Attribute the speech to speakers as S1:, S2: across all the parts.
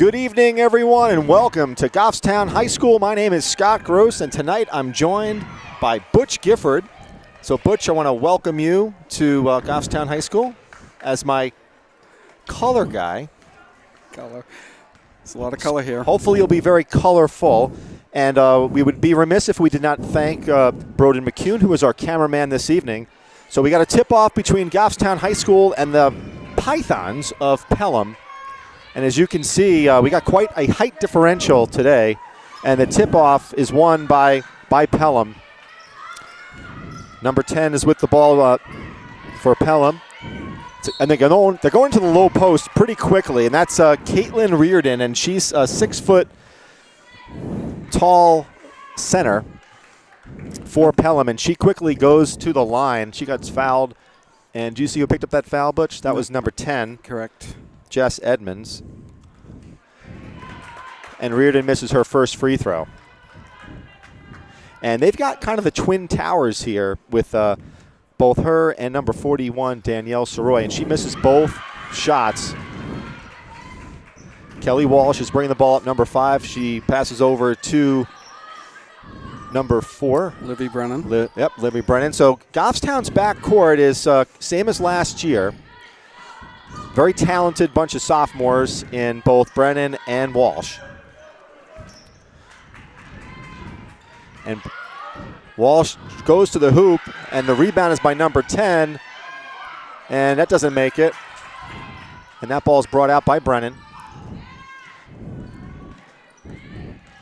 S1: Good evening, everyone, and welcome to Goffstown High School. My name is Scott Gross, and tonight I'm joined by Butch Gifford. So, Butch, I want to welcome you to Goffstown High School as my color guy.
S2: Color. There's a lot of color here.
S1: Hopefully you'll be very colorful. And we would be remiss if we did not thank Broden McCune, who is our cameraman this evening. So we got a tip-off between Goffstown High School and the Pythons of Pelham. And as you can see, we got quite a height differential today. And the tip-off is won by Pelham. Number 10 is with the ball for Pelham. And they're going to the low post pretty quickly. And that's Caitlin Reardon, and she's a 6-foot tall center for Pelham. And she quickly goes to the line. She got fouled. And do you see who picked up that foul, Butch? That was number 10.
S2: Correct.
S1: Jess Edmonds. And Reardon misses her first free throw. And they've got kind of the twin towers here with both her and number 41, Danielle Soroy, and she misses both shots. Kelly Walsh is bringing the ball up, number 5. She passes over to number 4.
S2: Livy Brennan.
S1: Livy Brennan. So Goffstown's backcourt is same as last year. Very talented bunch of sophomores in both Brennan and Walsh. And Walsh goes to the hoop, and the rebound is by number 10, and that doesn't make it. And that ball is brought out by Brennan.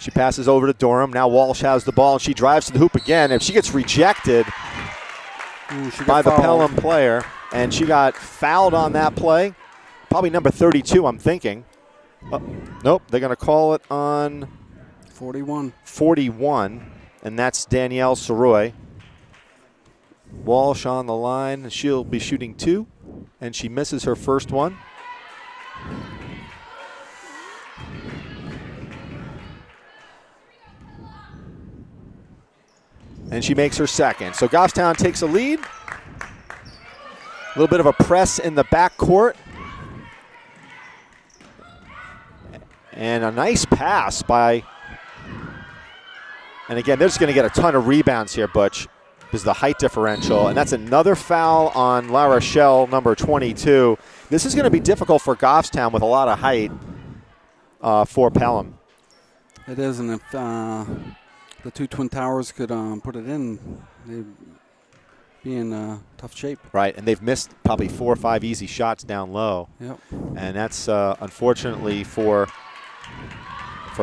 S1: She passes over to Durham. Now Walsh has the ball, and she drives to the hoop again, and she gets rejected by the Pelham player, and she got fouled on that play. Probably number 32, I'm thinking. Nope, they're going to call it on 41. And that's Danielle Soroy. Walsh on the line. She'll be shooting 2, and she misses her first one. And she makes her second. So Goffstown takes a lead. A little bit of a press in the backcourt. And a nice pass by... And again, they're just going to get a ton of rebounds here, Butch, because of the height differential. And that's another foul on La Rochelle, number 22. This is going to be difficult for Goffstown with a lot of height for Pelham.
S2: It is, and if the two Twin Towers could put it in, they'd be in tough shape.
S1: Right, and they've missed probably 4 or 5 easy shots down low.
S2: Yep.
S1: And that's unfortunately for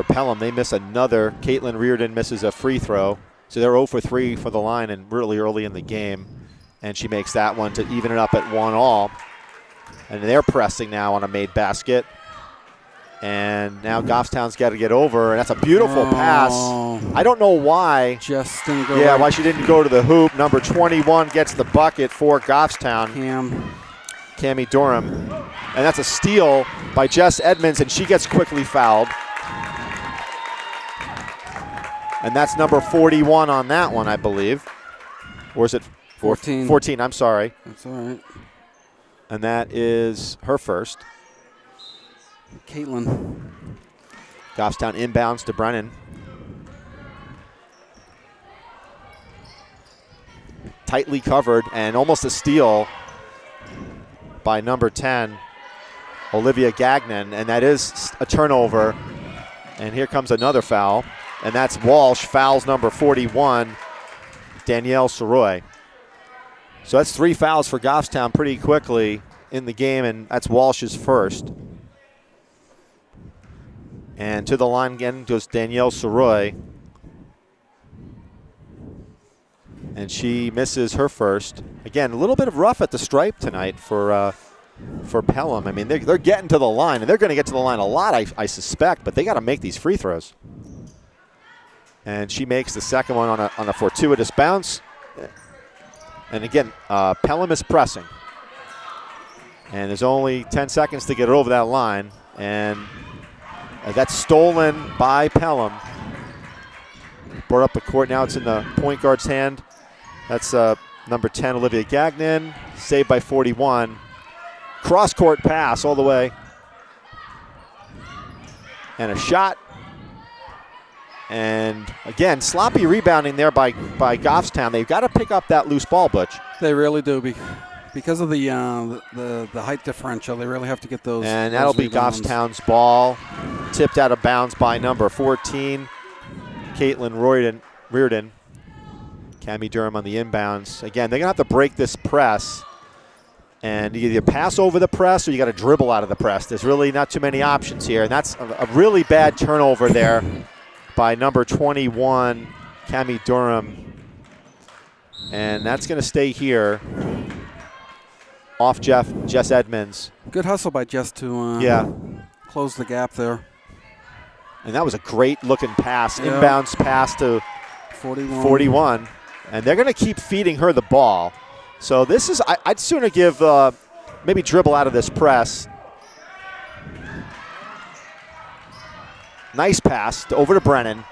S1: Pelham. They miss another. Caitlin Reardon misses a free throw. So they're 0 for 3 for the line and really early in the game. And she makes that one to even it up at 1-all. And they're pressing now on a made basket. And now Goffstown's got to get over. And that's a beautiful pass. I don't know why.
S2: Just didn't go.
S1: Yeah, why she didn't go to the hoop. Number 21 gets the bucket for Goffstown. Cammie Durham. And that's a steal by Jess Edmonds, and she gets quickly fouled. And that's number 41 on that one, I believe. Or is it
S2: 14?
S1: 14, I'm sorry.
S2: That's all right.
S1: And that is her first.
S2: Caitlin.
S1: Goffstown inbounds to Brennan. Tightly covered and almost a steal by number 10, Olivia Gagnon. And that is a turnover. And here comes another foul. And that's Walsh, fouls number 41, Danielle Soroy. So that's 3 fouls for Goffstown pretty quickly in the game, and that's Walsh's first. And to the line again goes Danielle Soroy. And she misses her first. Again, a little bit of rough at the stripe tonight for Pelham. I mean, they're getting to the line, and they're going to get to the line a lot, I suspect, but they got to make these free throws. And she makes the second one on a fortuitous bounce. And again, Pelham is pressing. And there's only 10 seconds to get it over that line. And that's stolen by Pelham. Brought up the court. Now it's in the point guard's hand. That's number 10, Olivia Gagnon. Saved by 41. Cross-court pass all the way. And a shot. And again, sloppy rebounding there by Goffstown. They've got to pick up that loose ball, Butch.
S2: They really do. Because of the height differential, they really have to get those.
S1: And that'll be Goffstown's ball. Tipped out of bounds by number 14, Caitlin Reardon. Cammie Durham on the inbounds. Again, they're going to have to break this press. And you either pass over the press or you got to dribble out of the press. There's really not too many options here. And that's a really bad turnover there by number 21, Cammie Durham. And that's going to stay here off Jess Edmonds.
S2: Good hustle by Jess to close the gap there.
S1: And that was a great looking pass, inbounds pass to 41. And they're going to keep feeding her the ball. So this is, I'd sooner give, maybe dribble out of this press. Nice pass over to Brennan.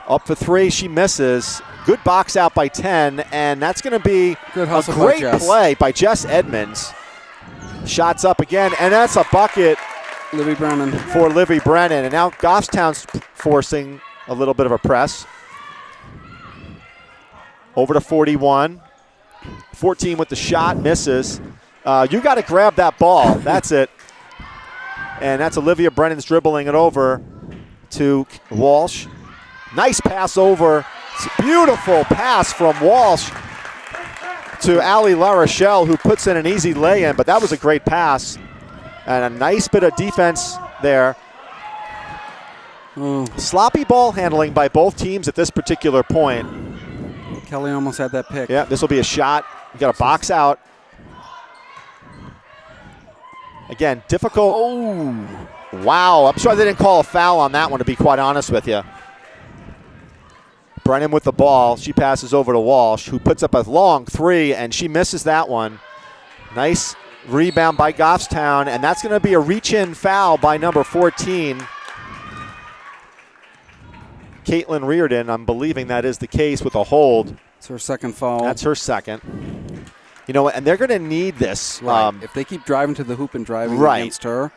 S1: Up for three, she misses. Good box out by 10, and that's going to be a great play by Jess Edmonds. Shots up again, and that's a bucket
S2: Livy Brennan.
S1: For Livy Brennan. And now Goffstown's forcing a little bit of a press. Over to 41. 14 with the shot, misses. You got to grab that ball. That's it. And that's Olivia Brennan's dribbling it over to Walsh. Nice pass over. It's a beautiful pass from Walsh to Allie La Rochelle, who puts in an easy lay-in, but that was a great pass. And a nice bit of defense there. Sloppy ball handling by both teams at this particular point.
S2: Kelly almost had that pick.
S1: Yeah, this will be a shot. You got to box out. Again, difficult.
S2: Oh.
S1: Wow, I'm sure they didn't call a foul on that one, to be quite honest with you. Brennan with the ball. She passes over to Walsh, who puts up a long three, and she misses that one. Nice rebound by Goffstown, and that's going to be a reach-in foul by number 14, Caitlin Reardon. I'm believing that is the case with a hold.
S2: It's her second foul.
S1: That's her second. You know what, and they're going to need this.
S2: Right. If they keep driving to the hoop and driving against her,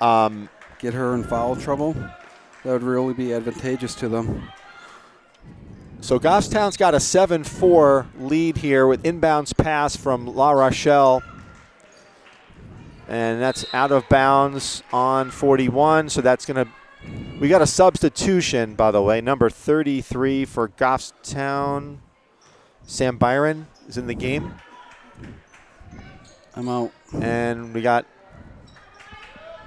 S2: get her in foul trouble, that would really be advantageous to them.
S1: So Goffstown's got a 7-4 lead here with inbounds pass from La Rochelle. And that's out of bounds on 41. So that's going to, we got a substitution, by the way. Number 33 for Goffstown. Sam Byron is in the game.
S2: I'm out.
S1: And we got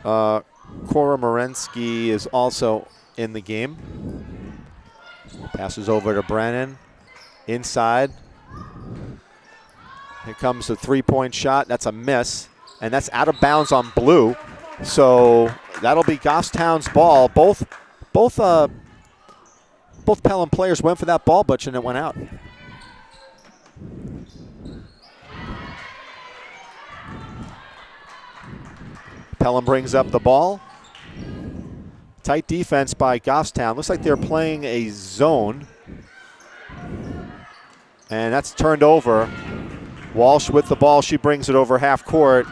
S1: Cora Morensky is also in the game. Passes over to Brennan. Inside. Here comes a three-point shot. That's a miss. And that's out of bounds on blue. So that'll be Goffstown's ball. Both Pelham players went for that ball, Butch, and it went out. Pelham brings up the ball. Tight defense by Goffstown. Looks like they're playing a zone. And that's turned over. Walsh with the ball. She brings it over half court.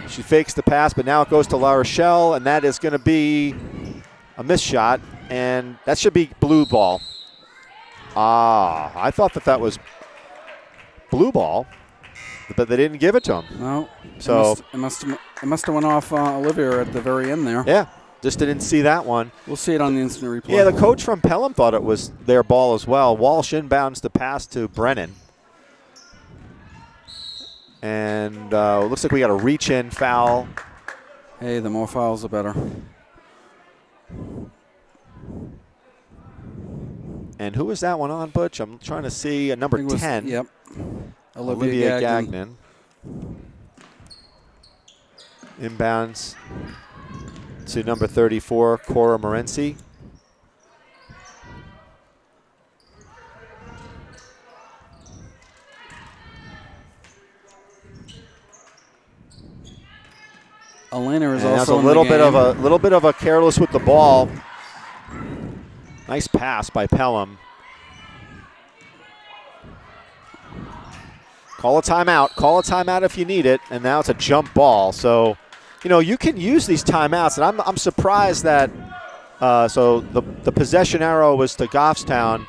S1: She fakes the pass, but now it goes to La Rochelle, and that is going to be a missed shot, and that should be blue ball. I thought that was blue ball, but they didn't give it to him.
S2: No.
S1: So
S2: it must have went off Olivia at the very end there.
S1: Yeah, just didn't see that one.
S2: We'll see it on the instant replay.
S1: Yeah, the coach from Pelham thought it was their ball as well. Walsh inbounds the pass to Brennan. And looks like we got a reach-in foul.
S2: Hey, the more fouls, the better.
S1: And who was that one on, Butch? I'm trying to see. Number 10.
S2: Yep.
S1: Olivia Gagnon. Inbounds to number 34, Cora Morency.
S2: Elena is
S1: and
S2: also
S1: that's a little bit of a careless with the ball. Nice pass by Pelham. Call a timeout. Call a timeout if you need it. And now it's a jump ball. So, you know, you can use these timeouts. And I'm surprised that So the possession arrow was to Goffstown.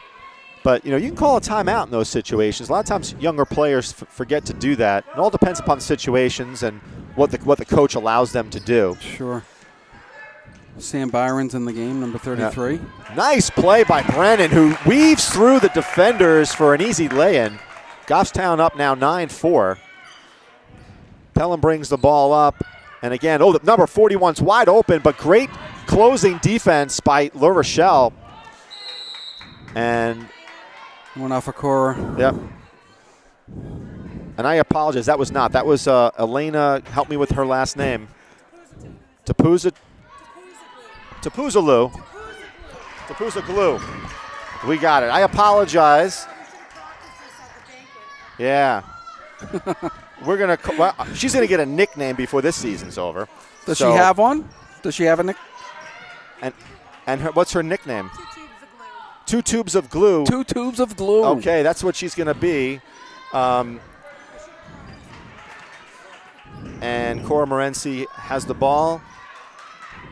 S1: But, you can call a timeout in those situations. A lot of times younger players forget to do that. It all depends upon the situations and what the coach allows them to do.
S2: Sure. Sam Byron's in the game, number 33.
S1: Yeah. Nice play by Brennan, who weaves through the defenders for an easy lay-in. Goffstown up now 9-4. Pelham brings the ball up. And again, the number 41's wide open, but great closing defense by La Rochelle. And
S2: one off a core.
S1: Yep. And I apologize. That was not. That was Elena. Help me with her last name. Tapuzalou. We got it. I apologize. Yeah. She's gonna get a nickname before this season's over.
S2: Does she have one? Does she have a nick?
S1: And what's her nickname? 2 tubes of glue.
S2: 2 tubes of glue.
S1: Okay, that's what she's going to be. And Cora Morency has the ball.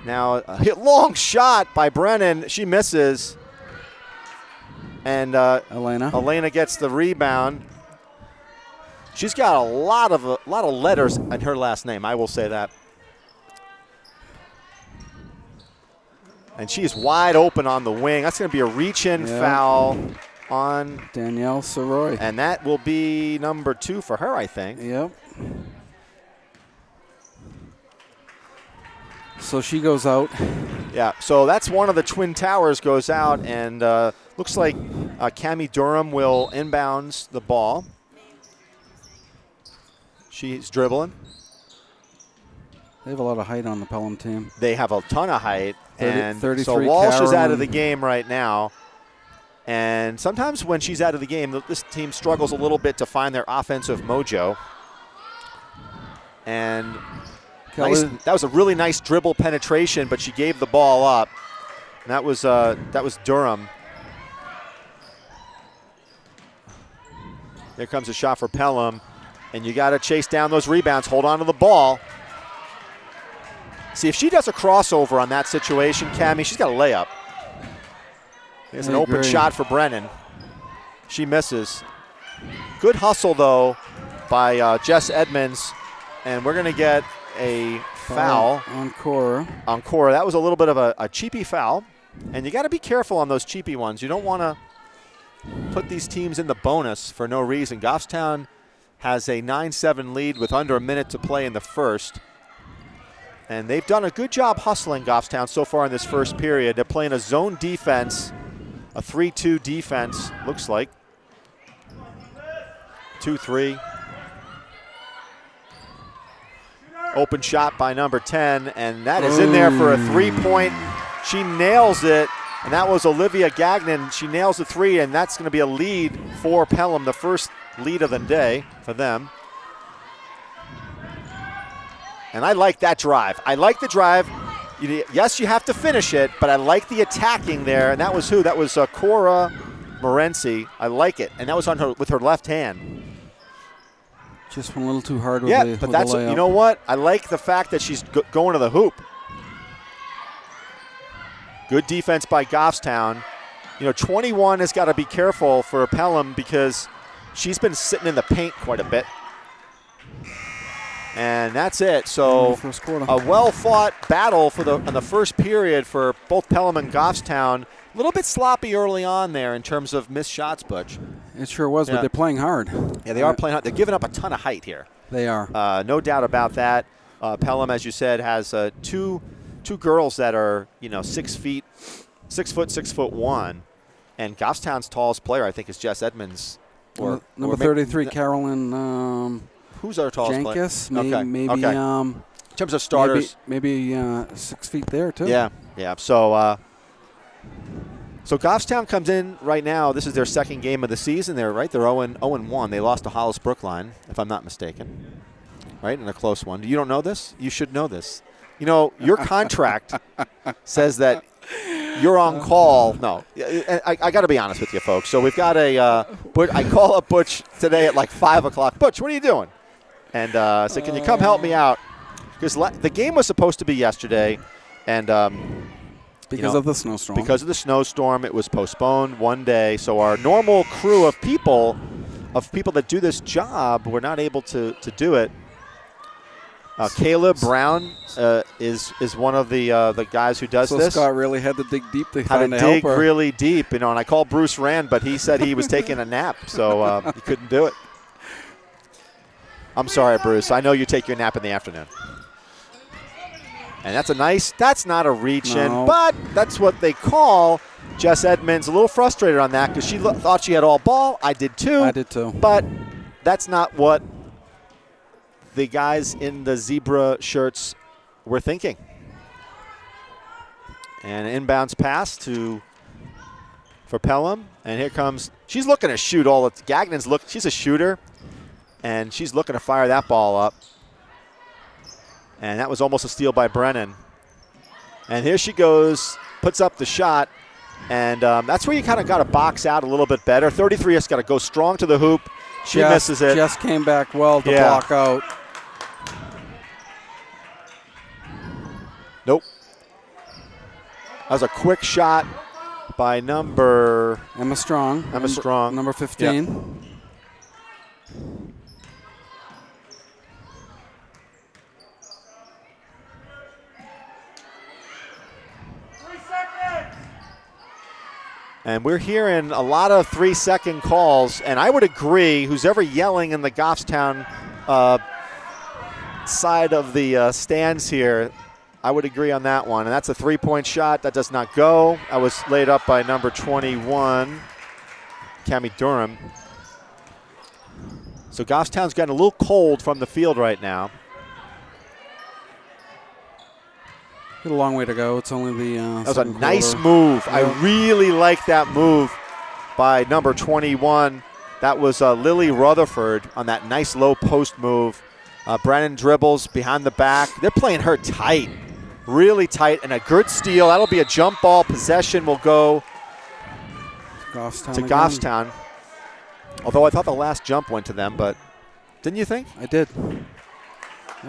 S1: Now, a long shot by Brennan. She misses. And Elena gets the rebound. She's got a lot of letters in her last name, I will say that. And she's wide open on the wing. That's going to be a reach-in foul on
S2: Danielle Soroy.
S1: And that will be number 2 for her, I think.
S2: Yep. So she goes out.
S1: Yeah, so that's one of the Twin Towers goes out, and looks like Cammie Durham will inbounds the ball. She's dribbling.
S2: They have a lot of height on the Pelham team.
S1: They have a ton of height.
S2: 33
S1: so Walsh
S2: Carolyn.
S1: is out of the game right now. And sometimes when she's out of the game, this team struggles a little bit to find their offensive mojo. And that was a really nice dribble penetration, but she gave the ball up. And that was Durham. There comes a shot for Pelham. And you got to chase down those rebounds. Hold on to the ball. See, if she does a crossover on that situation, Cammie, she's got a layup. There's an open shot for Brennan. She misses. Good hustle, though, by Jess Edmonds. And we're going to get a foul.
S2: On Cora.
S1: On Cora. That was a little bit of a cheapy foul. And you got to be careful on those cheapy ones. You don't want to put these teams in the bonus for no reason. Goffstown has a 9-7 lead with under a minute to play in the first. And they've done a good job hustling Goffstown so far in this first period. They're playing a zone defense, a 3-2 defense, looks like. 2-3. Open shot by number 10, and that is in there for a 3-point. She nails it, and that was Olivia Gagnon. She nails the 3, and that's going to be a lead for Pelham, the first lead of the day for them. And I like that drive. I like the drive. Yes, you have to finish it, but I like the attacking there. And that was who? That was Cora Morency. I like it. And that was on her with her left hand.
S2: Just went a little too hard with
S1: but that's
S2: the layup.
S1: You know what? I like the fact that she's going to the hoop. Good defense by Goffstown. 21 has got to be careful for Pelham because she's been sitting in the paint quite a bit. And that's it. So a well-fought battle in the first period for both Pelham and Goffstown. A little bit sloppy early on there in terms of missed shots, Butch.
S2: It sure was, but they're playing hard.
S1: Yeah, they are playing hard. They're giving up a ton of height here.
S2: They are.
S1: No doubt about that. Pelham, as you said, has two girls that are 6 foot 6'1", and Goffstown's tallest player I think is Jess Edmonds.
S2: Number 33, Carolyn.
S1: Who's our tallest player?
S2: Maybe.
S1: Okay. In terms of starters,
S2: maybe 6 feet there too.
S1: Yeah. So Goffstown comes in right now. This is their second game of the season. They're 0-1. They lost to Hollis Brookline, if I'm not mistaken. Right, in a close one. You don't know this? You should know this. Your contract says that you're on call. No, I got to be honest with you, folks. So we've got I call up Butch today at like 5 o'clock. Butch, what are you doing? And I said, can you come help me out? Because the game was supposed to be yesterday, and
S2: Because of the snowstorm.
S1: Because of the snowstorm, it was postponed one day. So our normal crew of people that do this job were not able to do it. Caleb Brown is one of the guys who does this.
S2: So Scott really had to dig deep to
S1: had
S2: find
S1: to
S2: a
S1: dig
S2: helper.
S1: really deep, and I called Bruce Rand, but he said he was taking a nap, so he couldn't do it. I'm sorry, Bruce. I know you take your nap in the afternoon. And that's not a reach-in, but that's what they call. Jess Edmonds a little frustrated on that because she thought she had all ball. I did too. But that's not what the guys in the zebra shirts were thinking. And an inbounds pass for Pelham. And here comes, she's looking to shoot all of, Gagnon's she's a shooter. And she's looking to fire that ball up. And that was almost a steal by Brennan. And here she goes, puts up the shot. And that's where you kind of got to box out a little bit better. 33 has got to go strong to the hoop. She misses it.
S2: Jess came back well to block out.
S1: Nope. That was a quick shot by
S2: Emma Strong. Number 15.
S1: Yep. And we're hearing a lot of 3-second calls, and I would agree, who's ever yelling in the Goffstown side of the stands here, I would agree on that one. And that's a three-point shot. That does not go. That was laid up by number 21, Cammie Durham. So Goffstown's gotten a little cold from the field right now.
S2: A long way to go. It's only the
S1: that was a nice move. Yep. I really like that move by number 21. That was Lily Rutherford on that nice low post move. Brennan dribbles behind the back. They're playing her tight, really tight, and a good steal. That'll be a jump ball. Possession will go to Goffstown. Although I thought the last jump went to them, but didn't you think?
S2: I did.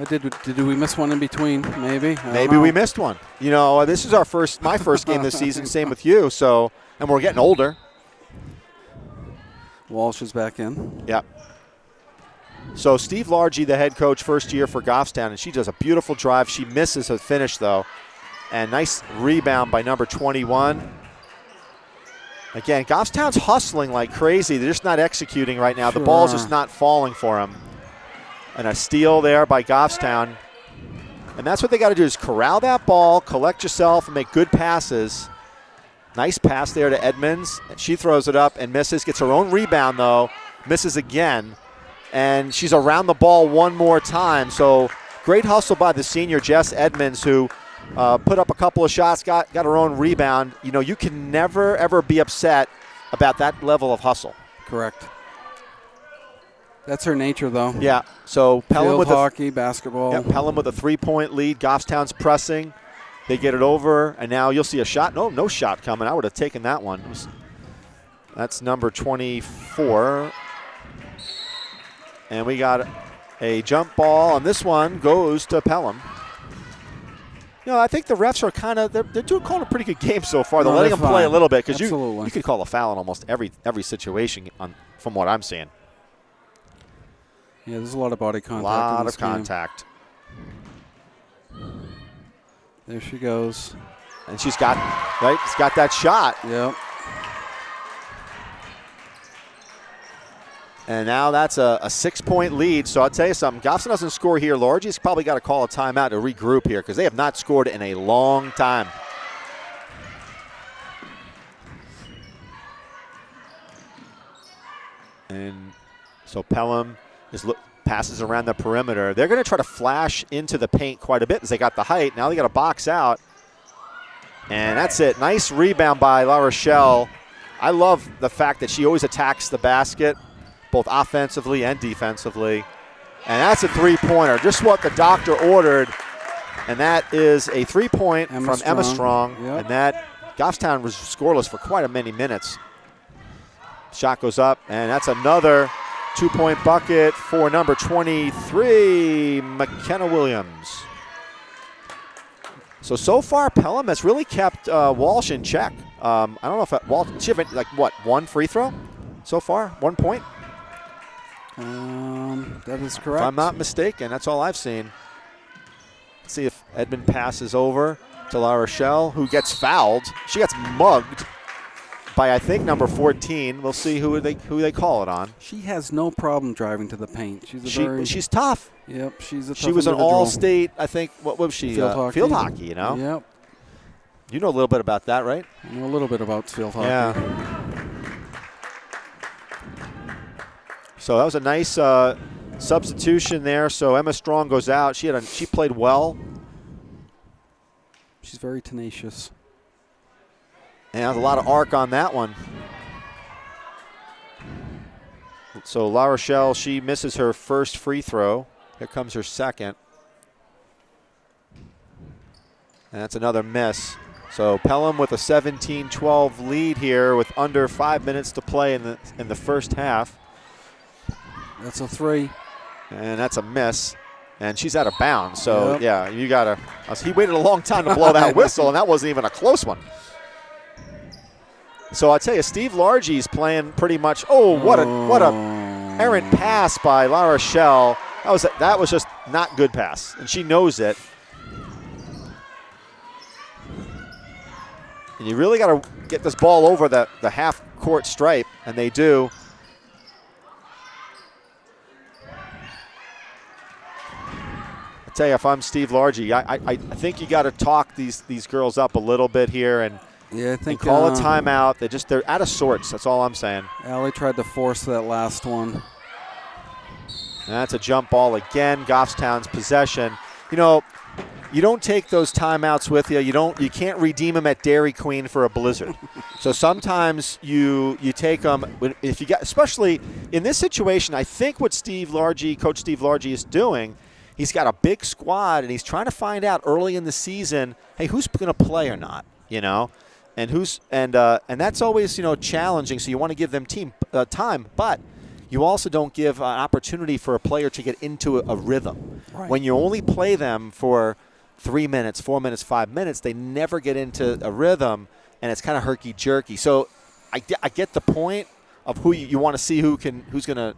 S2: Did we miss one in between? Maybe.
S1: Maybe we missed one. This is my first game this season. Same with you. So, and we're getting older.
S2: Walsh is back in.
S1: Yep. So Steve Largy, the head coach, first year for Goffstown, and she does a beautiful drive. She misses her finish though, and nice rebound by number 21. Again, Goffstown's hustling like crazy. They're just not executing right now. The ball's just not falling for them. And a steal there by Goffstown. And that's what they got to do is corral that ball, collect yourself, and make good passes. Nice pass there to Edmonds. She throws it up and misses. Gets her own rebound, though. Misses again. And she's around the ball one more time. So great hustle by the senior, Jess Edmonds, who put up a couple of shots, got her own rebound. You can never, ever be upset about that level of hustle.
S2: Correct. That's her nature, though.
S1: Yeah. So Pelham with
S2: hockey, basketball.
S1: Yeah, Pelham with a 3-point lead. Goffstown's pressing. They get it over, and now you'll see a shot. No shot coming. I would have taken that one. That's number 24. And we got a jump ball, and this one goes to Pelham. I think the refs are kind of they're calling a pretty good game so far. They're letting them play a little bit because you could call a foul in almost every situation from what I'm seeing.
S2: Yeah, there's a lot of body contact.
S1: A lot of contact.
S2: There she goes.
S1: And she's got that shot.
S2: Yep.
S1: And now that's a 6-point lead. So I'll tell you something. Goffstown doesn't score here. Largy's probably got to call a timeout to regroup here because they have not scored in a long time. And so Pelham passes around the perimeter. They're going to try to flash into the paint quite a bit as they got the height. Now they got to box out. And that's it. Nice rebound by La Rochelle. I love the fact that she always attacks the basket, both offensively and defensively. And that's a three-pointer, just what the doctor ordered. And that is a three-point from Emma Strong.
S2: Yep. And
S1: that Goffstown was scoreless for quite a many minutes. Shot goes up, and that's another 2-point bucket for number 23, McKenna Williams. So far, Pelham has really kept Walsh in check. I don't know if Walsh, she have like what, one free throw so far, 1 point?
S2: That is correct.
S1: If I'm not mistaken, that's all I've seen. Let's see if Edmond passes over to La Rochelle, who gets fouled. She gets mugged by, I think, number 14. We'll see who they call it on.
S2: She has no problem driving to the paint.
S1: She's tough.
S2: Yep, she's a tough
S1: She was an
S2: individual.
S1: all-state, I think, what was she?
S2: Field hockey.
S1: You know?
S2: Yep.
S1: You know a little bit about that, right?
S2: I know a little bit about field hockey.
S1: Yeah. So that was a nice substitution there. So Emma Strong goes out. She played well.
S2: She's very tenacious.
S1: And there's a lot of arc on that one. So La Rochelle, she misses her first free throw. Here comes her second. And that's another miss. So Pelham with a 17-12 lead here with under 5 minutes to play in the first half.
S2: That's a 3.
S1: And that's a miss. And she's out of bounds. So,
S2: yep.
S1: Yeah, you got to. He waited a long time to blow that whistle, and that wasn't even a close one. So I'll tell you, Steve Largey's playing pretty much. Oh, what a errant pass by La Rochelle. That was just not good pass, and she knows it. And you really got to get this ball over the half-court stripe, and they do. I tell you, if I'm Steve Largey, I think you got to talk these girls up a little bit here and.
S2: Yeah, I think
S1: call a timeout. They're out of sorts. That's all I'm saying.
S2: Allie tried to force that last one.
S1: And that's a jump ball again. Goffstown's possession. You know, you don't take those timeouts with you. You can't redeem them at Dairy Queen for a blizzard. So sometimes you take them if you get, especially in this situation. I think what Coach Steve Largey is doing. He's got a big squad and he's trying to find out early in the season, hey, who's going to play or not? You know. And that's always challenging. So you want to give them time, but you also don't give an opportunity for a player to get into a rhythm.
S2: Right.
S1: When you only play them for 3 minutes, 4 minutes, 5 minutes, they never get into a rhythm, and it's kind of herky jerky. So I get the point of who you want to see who's gonna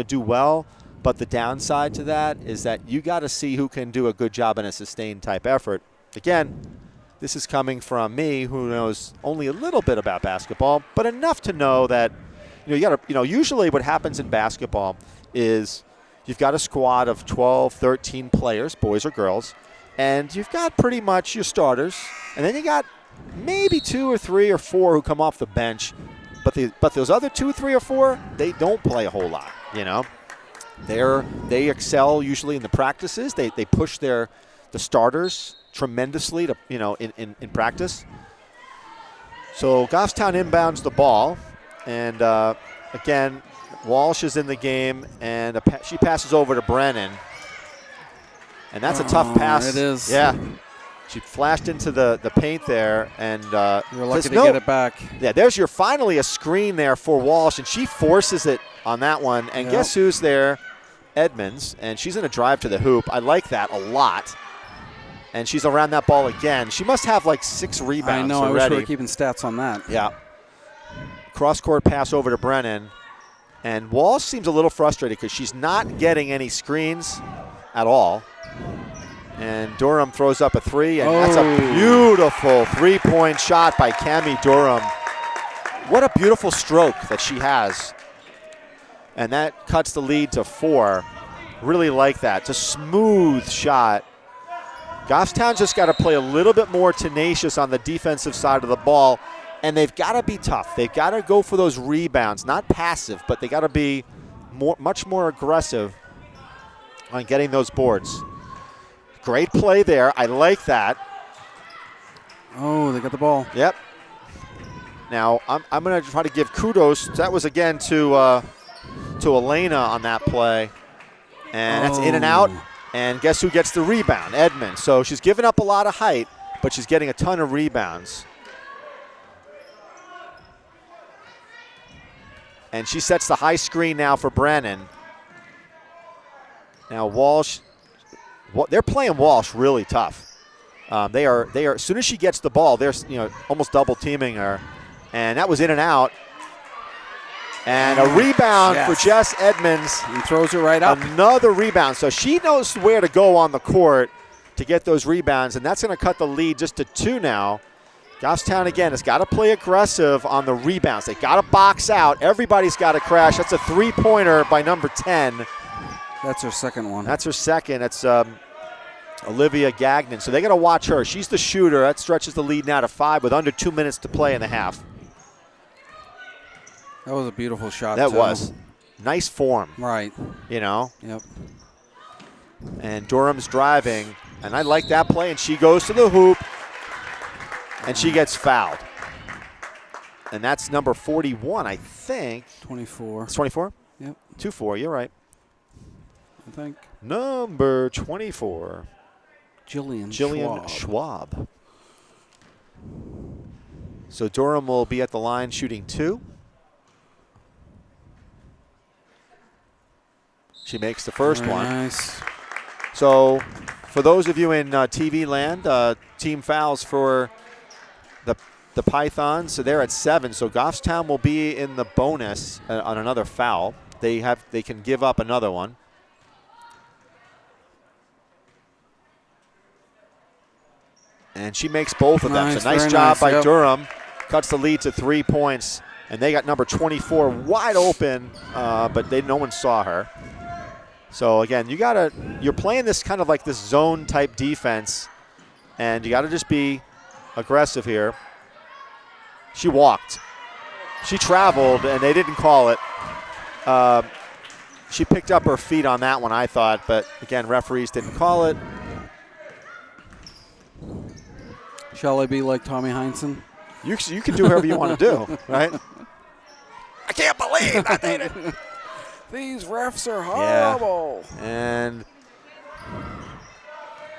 S1: do well, but the downside to that is that you got to see who can do a good job in a sustained type effort. Again. This is coming from me, who knows only a little bit about basketball, but enough to know that usually what happens in basketball is you've got a squad of 12, 13 players, boys or girls, and you've got pretty much your starters, and then you got maybe 2 or 3 or 4 who come off the bench, but those other 2, 3, or 4, they don't play a whole lot. They excel usually in the practices. They push the starters tremendously to in practice. So Goffstown inbounds the ball, and again Walsh is in the game, and she passes over to Brennan, and that's a tough pass.
S2: It is.
S1: Yeah, she flashed into the paint there, and
S2: you're lucky to get it back.
S1: Yeah, there's finally a screen there for Walsh, and she forces it on that one. And guess who's there? Edmonds, and she's going to drive to the hoop. I like that a lot. And she's around that ball again. She must have like 6 rebounds
S2: I know.
S1: already.
S2: I wish we were keeping stats on that.
S1: Yeah. Cross-court pass over to Brennan. And Walsh seems a little frustrated because she's not getting any screens at all. And Durham throws up a 3, and that's a beautiful 3-point shot by Cammie Durham. What a beautiful stroke that she has. And that cuts the lead to 4. Really like that. It's a smooth shot. Goffstown's just got to play a little bit more tenacious on the defensive side of the ball, and they've got to be tough. They've got to go for those rebounds, not passive, but they got to be much more aggressive on getting those boards. Great play there. I like that.
S2: Oh, they got the ball.
S1: Yep. Now, I'm going to try to give kudos. That was, again, to Elena on that play. And that's in and out. And guess who gets the rebound? Edmonds. So she's giving up a lot of height, but she's getting a ton of rebounds. And she sets the high screen now for Brennan. Now Walsh, they're playing Walsh really tough. They are. As soon as she gets the ball, they're almost double teaming her, and that was in and out. And a rebound for Jess Edmonds.
S2: He throws it right up.
S1: Another rebound. So she knows where to go on the court to get those rebounds, and that's going to cut the lead just to 2 now. Goffstown, again, has got to play aggressive on the rebounds. They got to box out. Everybody's got to crash. That's a 3-pointer by number 10.
S2: That's her second one.
S1: That's her second. That's Olivia Gagnon. So they got to watch her. She's the shooter. That stretches the lead now to 5 with under 2 minutes to play in the half.
S2: That was a beautiful shot,
S1: That
S2: too.
S1: was. Nice form.
S2: Right.
S1: Yep.
S2: And
S1: Durham's driving, and I like that play, and she goes to the hoop, and she gets fouled. And that's number 41, I think.
S2: 24.
S1: It's 24?
S2: Yep.
S1: 2-4, you're right.
S2: I think.
S1: Number 24.
S2: Jillian
S1: Schwab. So Durham will be at the line shooting 2. She makes the first one.
S2: Nice.
S1: So for those of you in TV land, team fouls for the Pythons. So they're at 7. So Goffstown will be in the bonus on another foul. They can give up another one. And she makes both of them. So nice job by Durham. Cuts the lead to 3 points. And they got number 24 wide open, but no one saw her. So again, you're playing this kind of like this zone type defense, and you got to just be aggressive here. She walked. She traveled, and they didn't call it. She picked up her feet on that one, I thought, but again, referees didn't call it.
S2: Shall I be like Tommy Heinsohn?
S1: You can do whatever you want to do, right? I can't believe I did it.
S2: These refs are horrible.
S1: Yeah. And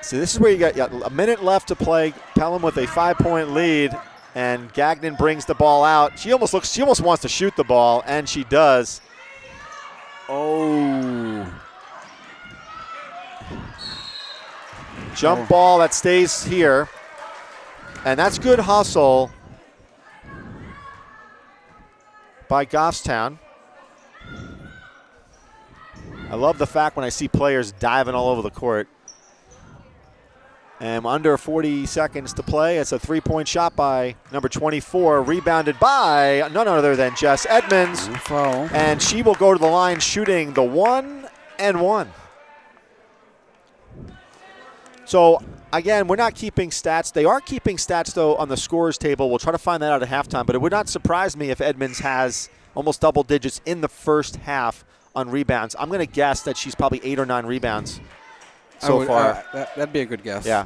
S1: so this is where you got a minute left to play. Pelham with a 5-point lead, and Gagnon brings the ball out. She almost wants to shoot the ball, and she does. Oh. Jump ball that stays here. And that's good hustle by Goffstown. I love the fact when I see players diving all over the court. And under 40 seconds to play, it's a 3-point shot by number 24, rebounded by none other than Jess Edmonds.
S2: Foul.
S1: And she will go to the line shooting the 1 and 1. So, again, we're not keeping stats. They are keeping stats, though, on the scorers table. We'll try to find that out at halftime. But it would not surprise me if Edmonds has almost double digits in the first half on rebounds. I'm going to guess that she's probably 8 or 9 rebounds so far.
S2: That'd be a good guess.
S1: Yeah.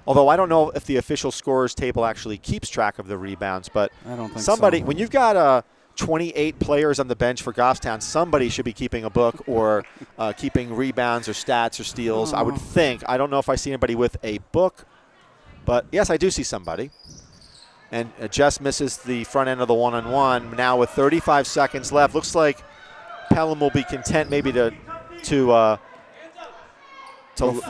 S1: Although I don't know if the official scorers table actually keeps track of the rebounds. But
S2: I don't think
S1: somebody,
S2: so.
S1: when you've got 28 players on the bench for Goffstown, somebody should be keeping a book or keeping rebounds or stats or steals. I would think. I don't know if I see anybody with a book. But, yes, I do see somebody. And Jess misses the front end of the 1-on-1. Now with 35 seconds left, looks like Pelham will be content maybe to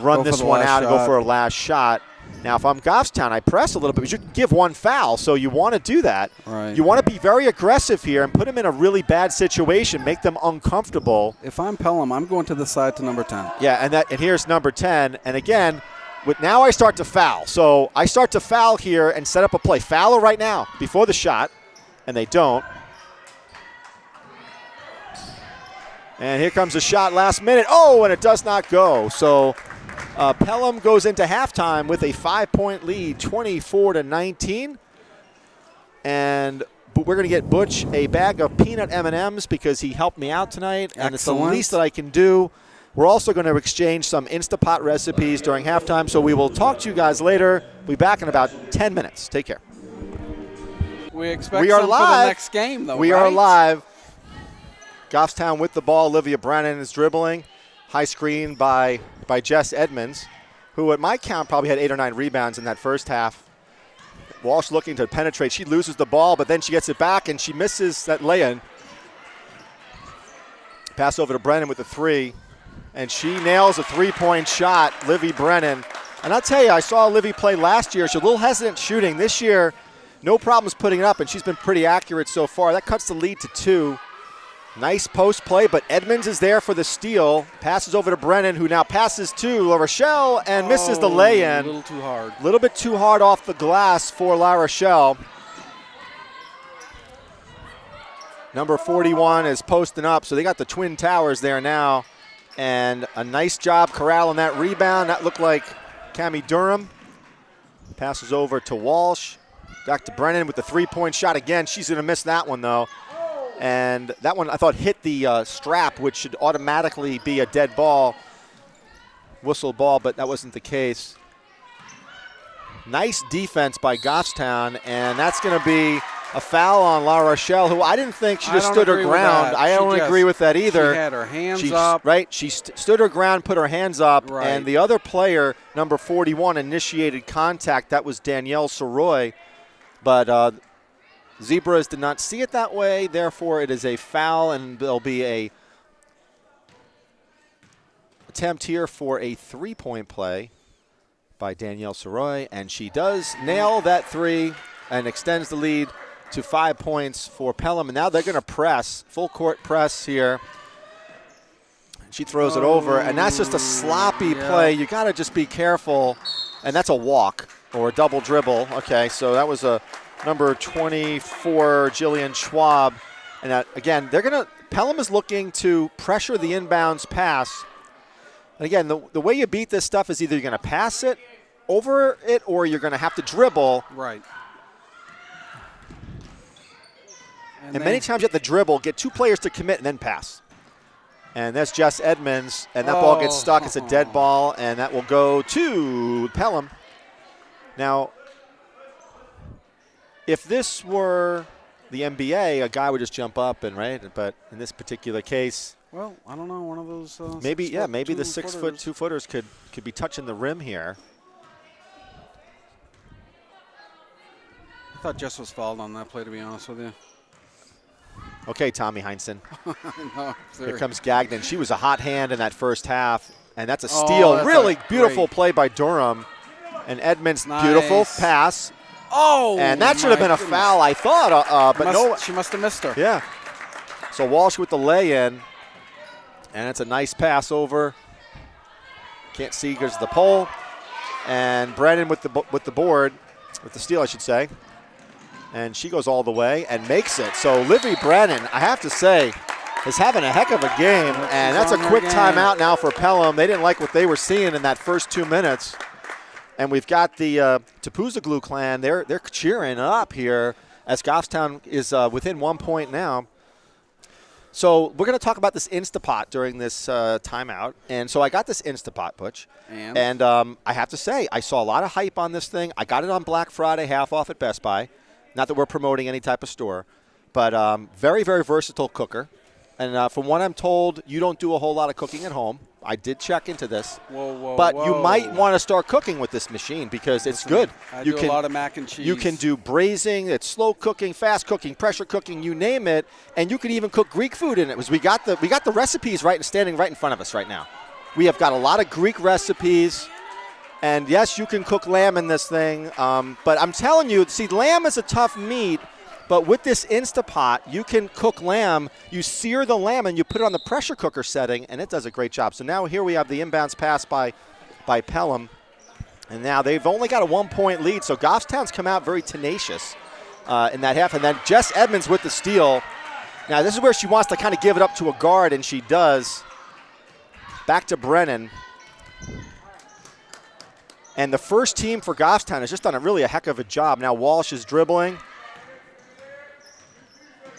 S1: run this one out and go for a last shot. Now, if I'm Goffstown, I press a little bit, but you can give one foul, so you want to do that.
S2: Right.
S1: You want to be very aggressive here and put them in a really bad situation, make them uncomfortable.
S2: If I'm Pelham, I'm going to the side to number 10.
S1: Yeah, and here's number 10. And again, now I start to foul. So I start to foul here and set up a play. Foul right now before the shot, and they don't. And here comes a shot last minute. Oh, and it does not go. So Pelham goes into halftime with a 5-point lead, 24-19. And we're going to get Butch a bag of peanut M&Ms because he helped me out tonight.
S2: Excellent.
S1: And it's the least that I can do. We're also going to exchange some Instapot recipes during halftime. So we will talk to you guys later. We'll be back in about 10 minutes. Take care.
S2: We expect
S1: we are
S2: some
S1: live.
S2: for the next game, though,
S1: We
S2: right?
S1: are live. Goffstown with the ball. Olivia Brannon is dribbling. High screen by Jess Edmonds, who at my count probably had 8 or 9 rebounds in that first half. Walsh looking to penetrate. She loses the ball, but then she gets it back, and she misses that lay-in. Pass over to Brennan with the 3. And she nails a three-point shot, Livy Brennan. And I'll tell you, I saw Livy play last year. She's a little hesitant shooting. This year, no problems putting it up, and she's been pretty accurate so far. That cuts the lead to 2. Nice post play, but Edmonds is there for the steal. Passes over to Brennan, who now passes to La Rochelle and misses the lay-in.
S2: A little too hard.
S1: A little bit too hard off the glass for La Rochelle. Number 41 is posting up, so they got the Twin Towers there now. And a nice job corralling that rebound. That looked like Cammie Durham. Passes over to Walsh. Back to Brennan with the three-point shot again. She's going to miss that one, though. And that one, I thought, hit the strap, which should automatically be a dead ball, whistle ball, but that wasn't the case. Nice defense by Goffstown, and that's going to be a foul on La Rochelle, who I didn't think she just stood her ground. I don't agree with that either.
S2: She had her hands up.
S1: Right, she stood her ground, put her hands up,
S2: right.
S1: And the other player, number 41, initiated contact. That was Danielle Soroy, but Zebras did not see it that way. Therefore, it is a foul, and there'll be a attempt here for a three-point play by Danielle Soroy, and she does nail that three and extends the lead to 5 points for Pelham. And now they're going to press, full court press here. She throws it over, and that's just a sloppy play. You got to just be careful, and that's a walk or a double dribble. Okay, so that was a number 24, Jillian Schwab. And that, again, Pelham is looking to pressure the inbounds pass. And again, the way you beat this stuff is either you're going to pass it, over it, or you're going to have to dribble.
S2: Right.
S1: And many times you have to dribble, get two players to commit, and then pass. And that's Jess Edmonds, and that ball gets stuck. It's a dead ball, and that will go to Pelham. Now, if this were the NBA, a guy would just jump up and right. But in this particular case,
S2: well, I don't know. One of those.
S1: Maybe the 6 foot 2 footers could be touching the rim here.
S2: I thought Jess was fouled on that play, to be honest with you.
S1: Okay, Tommy Heinsohn.
S2: No,
S1: here comes Gagnon. She was a hot hand in that first half, and that's a steal. That's really beautiful play by Durham. And Edmonds, beautiful pass.
S2: Oh,
S1: and that should have been a foul, I thought, but no.
S2: She must have missed her.
S1: Yeah. So Walsh with the lay-in, and it's a nice pass over. Can't see because of the pole. And Brennan with the board, with the steal, I should say. And she goes all the way and makes it. So Livy Brennan, I have to say, is having a heck of a game. And that's a quick timeout now for Pelham. They didn't like what they were seeing in that first 2 minutes. And we've got the Tupuzaglu clan. They're cheering up here as Goffstown is within 1 point now. So we're going to talk about this Instapot during this timeout. And so I got this Instapot, Butch. And I have to say, I saw a lot of hype on this thing. I got it on Black Friday, half off at Best Buy. Not that we're promoting any type of store. But very, very versatile cooker. And from what I'm told, you don't do a whole lot of cooking at home. I did check into this. But you might want to start cooking with this machine because it's good.
S2: I do a lot of mac and cheese.
S1: You can do braising, it's slow cooking, fast cooking, pressure cooking, you name it. And you can even cook Greek food in it. We got the recipes standing right in front of us right now. We have got a lot of Greek recipes. And yes, you can cook lamb in this thing. But I'm telling you, see, lamb is a tough meat. But with this Instapot, you can cook lamb. You sear the lamb and you put it on the pressure cooker setting, and it does a great job. So now here we have the inbounds pass by Pelham. And now they've only got a 1 point lead. So Goffstown's come out very tenacious in that half. And then Jess Edmonds with the steal. Now this is where she wants to kind of give it up to a guard, and she does. Back to Brennan. And the first team for Goffstown has just done a heck of a job. Now Walsh is dribbling.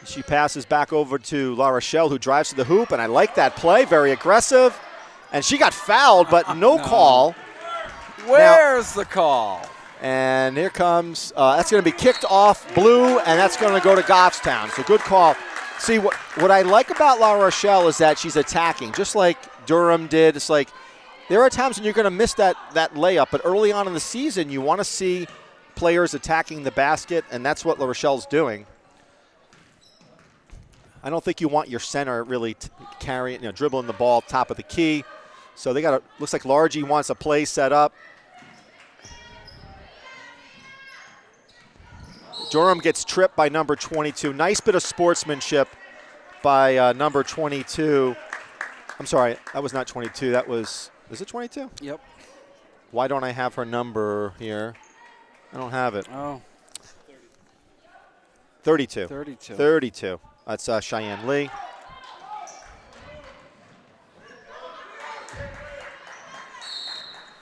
S1: She passes back over to La Rochelle, who drives to the hoop, and I like that play, very aggressive. And she got fouled, but no call.
S2: Where's the call?
S1: And here comes, that's going to be kicked off blue, and that's going to go to Goffstown. So good call. See, what I like about La Rochelle is that she's attacking, just like Durham did. It's like there are times when you're going to miss that layup, but early on in the season, you want to see players attacking the basket, and that's what La Rochelle's doing. I don't think you want your center really carrying, dribbling the ball top of the key. So they got looks like Largy wants a play set up. Durham gets tripped by number 22. Nice bit of sportsmanship by number 22. I'm sorry, that was not 22. That was, is it 22?
S2: Yep.
S1: Why don't I have her number here? I don't have it.
S2: Oh.
S1: 32.
S2: 32.
S1: 32. That's Cheyenne Lee.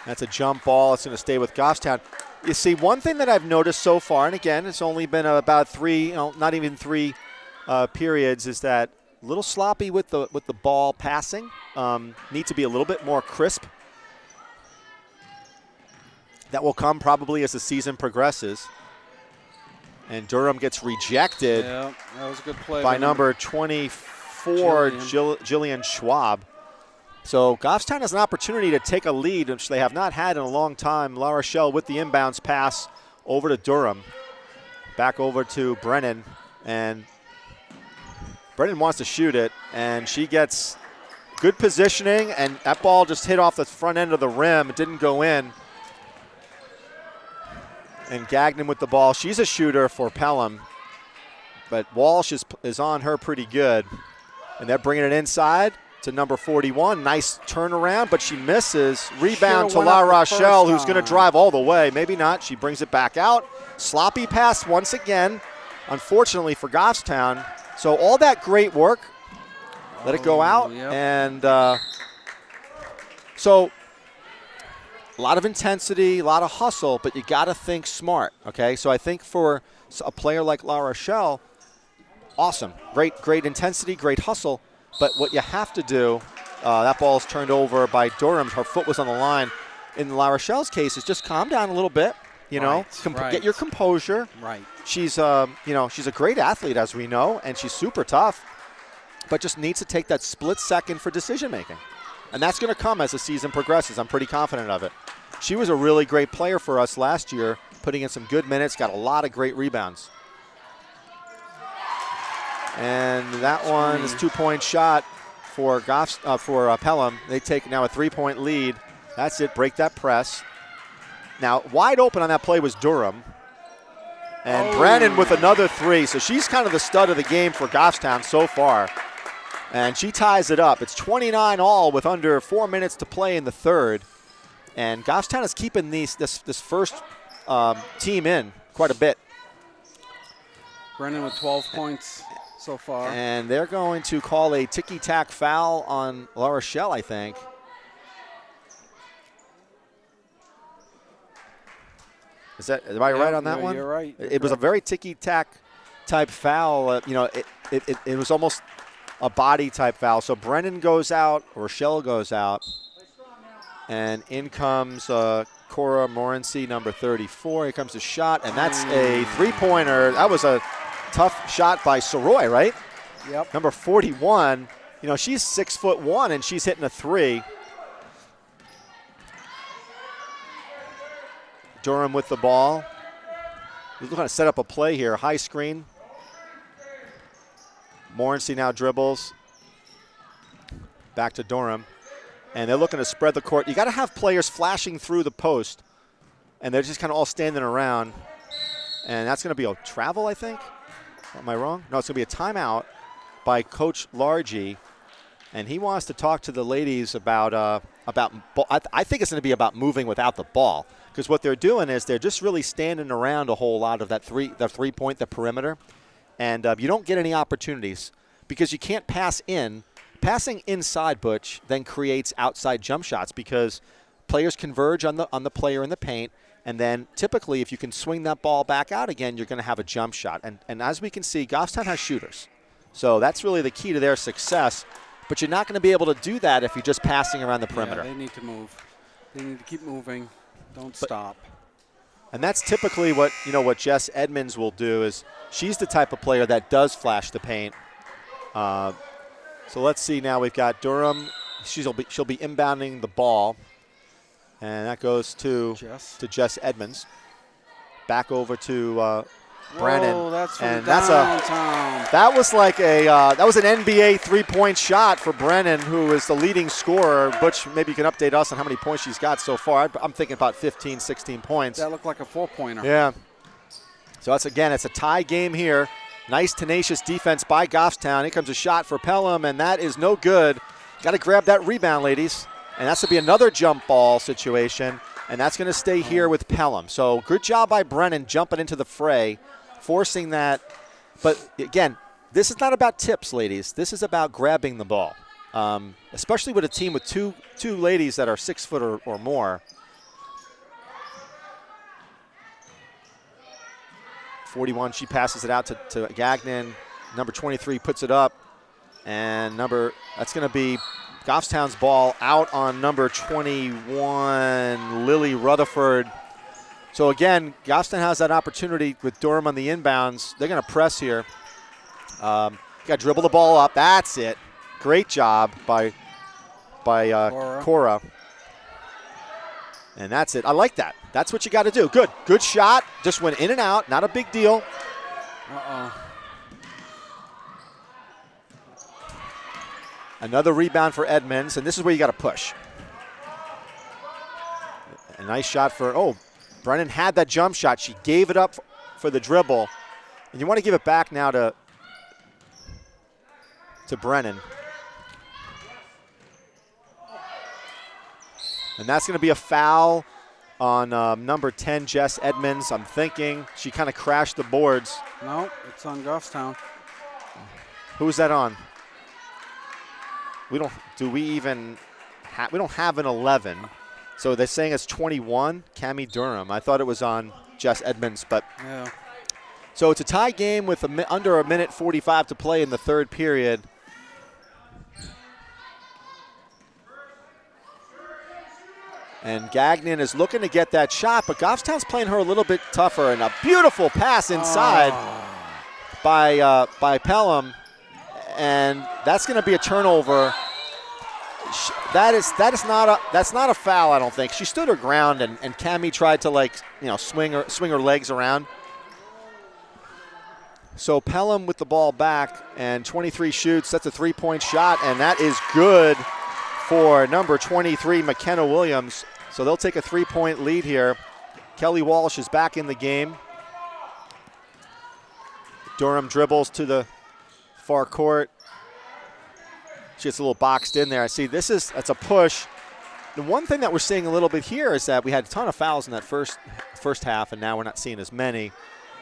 S1: That's a jump ball. It's going to stay with Goffstown. You see, one thing that I've noticed so far, and again, it's only been about three, not even three periods, is that a little sloppy with the ball passing. Need to be a little bit more crisp. That will come probably as the season progresses. And Durham gets rejected
S2: Yeah, that was a good play
S1: by number 24, Jillian Schwab. So Goffstown has an opportunity to take a lead, which they have not had in a long time. La Rochelle with the inbounds pass over to Durham. Back over to Brennan. And Brennan wants to shoot it, and she gets good positioning, and that ball just hit off the front end of the rim. It didn't go in. And Gagnon with the ball. She's a shooter for Pelham, but Walsh is on her pretty good. And they're bringing it inside to number 41. Nice turnaround, but she misses. Rebound to La Rochelle, who's going to drive all the way. Maybe not. She brings it back out. Sloppy pass once again, unfortunately for Goffstown. So all that great work, let it go out.
S2: Yep.
S1: And so a lot of intensity, a lot of hustle, but you got to think smart, okay? So I think for a player like La Rochelle, awesome. Great intensity, great hustle. But what you have to do, that ball is turned over by Durham. Her foot was on the line. In La Rochelle's case, is just calm down a little bit, get your composure.
S2: Right.
S1: She's, she's a great athlete, as we know, and she's super tough, but just needs to take that split second for decision making. And that's going to come as the season progresses. I'm pretty confident of it. She was a really great player for us last year, putting in some good minutes, got a lot of great rebounds. And that one is 2-point shot for Pelham. They take now a 3-point lead. That's it. Break that press. Now, wide open on that play was Durham. And Brennan with another three. So she's kind of the stud of the game for Goffstown so far. And she ties it up. It's 29 all with under 4 minutes to play in the third. And Goffstown is keeping this first team in quite a bit.
S2: Brennan with 12 points so far.
S1: And they're going to call a ticky-tack foul on La Rochelle, I think. Am I right on that one?
S2: You're right.
S1: It was a very ticky-tack type foul. It was almost a body type foul. So Brennan goes out, Rochelle goes out, and in comes Cora Morency, number 34. Here comes the shot, and that's a three-pointer. That was a tough shot by Soroy, right?
S2: Yep.
S1: Number 41. She's 6'1", and she's hitting a three. Durham with the ball. He's looking to set up a play here. High screen. Morency now dribbles. Back to Durham. And they're looking to spread the court. You got to have players flashing through the post. And they're just kind of all standing around. And that's going to be a travel, I think. Am I wrong? No, it's going to be a timeout by Coach Largy. And he wants to talk to the ladies about I think it's going to be about moving without the ball. Because what they're doing is they're just really standing around a whole lot of the perimeter. And you don't get any opportunities because you can't pass in. Passing inside, Butch, then creates outside jump shots because players converge on the player in the paint. And then typically if you can swing that ball back out again, you're going to have a jump shot. And as we can see, Goffstown has shooters. So that's really the key to their success. But you're not going to be able to do that if you're just passing around the perimeter.
S2: Yeah, they need to move. They need to keep moving. Don't stop.
S1: And that's typically what Jess Edmonds will do is she's the type of player that does flash the paint. So let's see now. We've got Durham. She'll be inbounding the ball. And that goes to Jess Edmonds. Back over to Brennan.
S2: Whoa, that's from
S1: and
S2: downtown.
S1: that was like that was an NBA three-point shot for Brennan, who is the leading scorer. Butch, maybe you can update us on how many points she's got so far. I'm thinking about 15, 16 points.
S2: That looked like a 4-pointer.
S1: Yeah. So it's a tie game here. Nice tenacious defense by Goffstown. Here comes a shot for Pelham, and that is no good. Got to grab that rebound, ladies. And that's going to be another jump ball situation, and that's going to stay here with Pelham. So good job by Brennan jumping into the fray, forcing that. But again, this is not about tips, ladies. This is about grabbing the ball, especially with a team with two ladies that are 6 foot or more. 41, she passes it out to Gagnon. Number 23 puts it up. And that's going to be Goffstown's ball out on number 21, Lily Rutherford. So again, Goffstown has that opportunity with Durham on the inbounds. They're going to press here. Got to dribble the ball up. That's it. Great job by Cora. And that's it. I like that. That's what you got to do. Good shot. Just went in and out. Not a big deal. Another rebound for Edmonds, and this is where you got to push. A nice shot for, Brennan had that jump shot. She gave it up for the dribble. And you want to give it back now to Brennan. And that's going to be a foul on number 10, Jess Edmonds. I'm thinking she kind of crashed the boards.
S2: No, it's on Goffstown.
S1: Who's that on? We don't have an 11. So they're saying it's 21, Cammie Durham. I thought it was on Jess Edmonds, but
S2: yeah.
S1: So it's a tie game with under a minute 45 to play in the third period. And Gagnon is looking to get that shot, but Goffstown's playing her a little bit tougher, and a beautiful pass inside by Pelham, and that's going to be a turnover. That's not a foul, I don't think. She stood her ground, and Cammie tried to swing her legs around. So Pelham with the ball back, and 23 shoots. That's a 3-point shot, and that is good for number 23, McKenna Williams. So they'll take a 3-point lead here. Kelly Walsh is back in the game. Durham dribbles to the far court. She gets a little boxed in there. I see that's a push. The one thing that we're seeing a little bit here is that we had a ton of fouls in that first half, and now we're not seeing as many.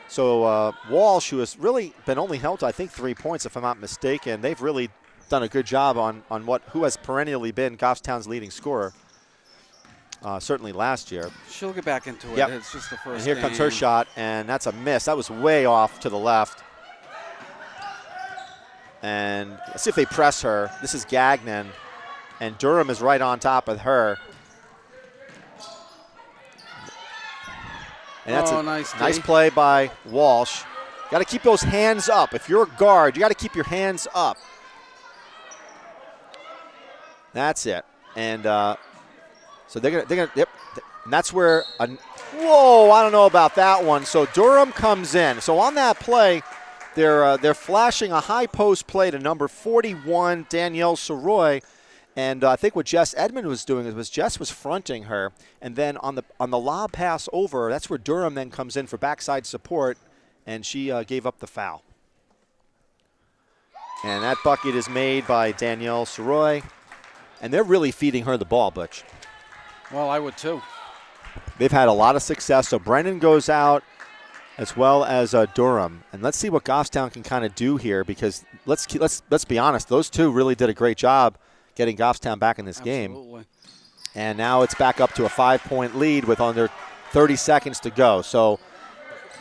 S1: So Walsh, who has really been only held to, I think, 3 points, if I'm not mistaken, they've really done a good job on who has perennially been Goffstown's leading scorer. Certainly last year.
S2: She'll get back into it.
S1: Yep.
S2: It's just the first
S1: And here
S2: game.
S1: comes her shot, and that's a miss. That was way off to the left. And let's see if they press her. This is Gagnon, and Durham is right on top of her. And that's a nice play by Walsh. Got to keep those hands up. If you're a guard, you got to keep your hands up. That's it. And so they're gonna yep. And that's where whoa, I don't know about that one. So Durham comes in. So on that play, they're flashing a high post play to number 41, Danielle Soroy. And I think what Jess Edmond was doing was Jess was fronting her, and then on the lob pass over, that's where Durham then comes in for backside support, and she gave up the foul. And that bucket is made by Danielle Soroy, and they're really feeding her the ball, Butch.
S2: Well, I would too.
S1: They've had a lot of success. So Brennan goes out as well as Durham, and let's see what Goffstown can kind of do here, because let's be honest, those two really did a great job getting Goffstown back in this game. And now it's back up to a 5-point lead with under 30 seconds to go. So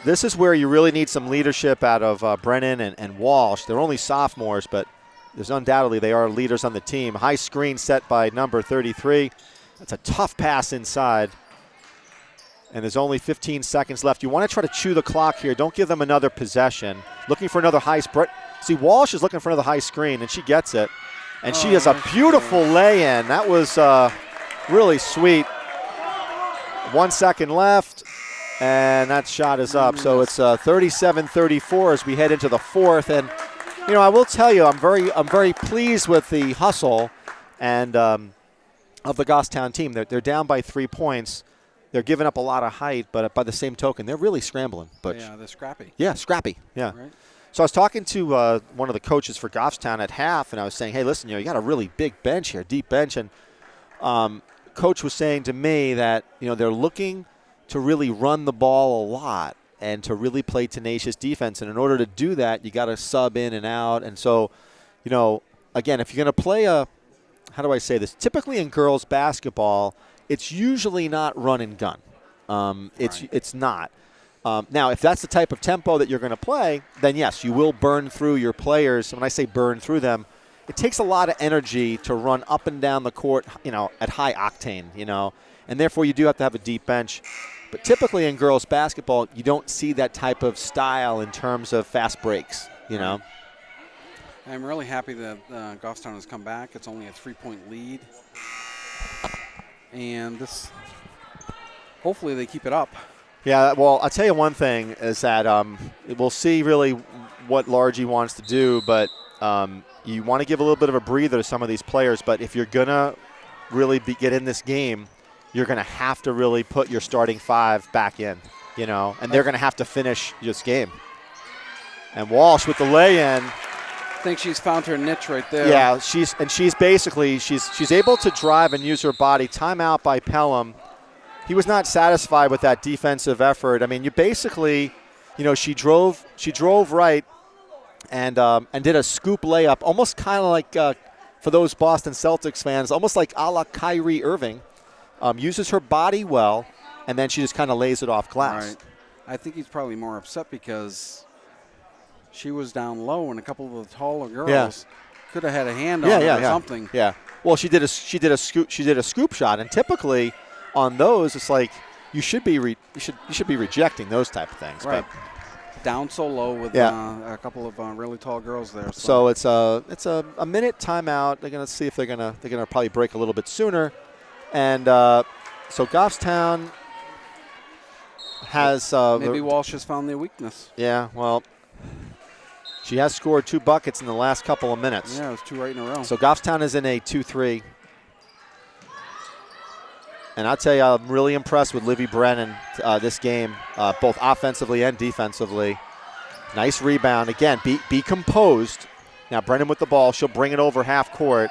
S1: this is where you really need some leadership out of Brennan and Walsh. They're only sophomores, but there's undoubtedly they are leaders on the team. High screen set by number 33. That's a tough pass inside. And there's only 15 seconds left. You want to try to chew the clock here. Don't give them another possession. Looking for another high spread. See, Walsh is looking for another high screen, and she gets it. And she has a beautiful lay-in. That was really sweet. 1 second left. And that shot is up. So it's 37-34 as we head into the fourth. And, you know, I will tell you, I'm very pleased with the hustle and of the Goffstown team. They're down by 3 points. They're giving up a lot of height, but by the same token, they're really scrambling. But
S2: yeah, they're scrappy.
S1: Yeah, scrappy. Yeah.
S2: Right.
S1: So I was talking to one of the coaches for Goffstown at half, and I was saying, hey, listen, you got a really big bench here, deep bench. And coach was saying to me that, they're looking to really run the ball a lot and to really play tenacious defense. And in order to do that, you got to sub in and out. And so, again, if you're going to play how do I say this? Typically in girls basketball, it's usually not run and gun. It's not. Now, if that's the type of tempo that you're going to play, then yes, you will burn through your players. When I say burn through them, it takes a lot of energy to run up and down the court, at high octane, and therefore you do have to have a deep bench. But typically in girls basketball, you don't see that type of style in terms of fast breaks,
S2: I'm really happy that Goffstown has come back. It's only a 3-point lead. And hopefully they keep it up.
S1: Yeah, well, I'll tell you one thing is that we'll see really what Largy wants to do, but you want to give a little bit of a breather to some of these players. But if you're going to really get in this game, you're going to have to really put your starting five back in, and they're going to have to finish this game. And Walsh with the lay-in.
S2: I think she's found her niche right there.
S1: Yeah, she's basically she's able to drive and use her body. Timeout by Pelham. He was not satisfied with that defensive effort. I mean, you basically, she drove right and did a scoop layup, almost kind of like for those Boston Celtics fans, almost like a la Kyrie Irving. Uses her body well, and then she just kind of lays it off glass.
S2: Right. I think he's probably more upset because she was down low, and a couple of the taller girls could have had a hand on her or something.
S1: Yeah. Well, she did a scoop shot, and typically on those, it's like you should be rejecting those type of things.
S2: Right. But down so low with a couple of really tall girls there.
S1: So it's a minute timeout. They're gonna see if they're gonna probably break a little bit sooner, and so Goffstown has
S2: maybe Walsh has found their weakness.
S1: Yeah. Well. She has scored 2 buckets in the last couple of minutes.
S2: Yeah, it was 2 right in a row.
S1: So Goffstown is in a 2-3. And I'll tell you, I'm really impressed with Livy Brennan this game, both offensively and defensively. Nice rebound. Again, be composed. Now Brennan with the ball. She'll bring it over half court.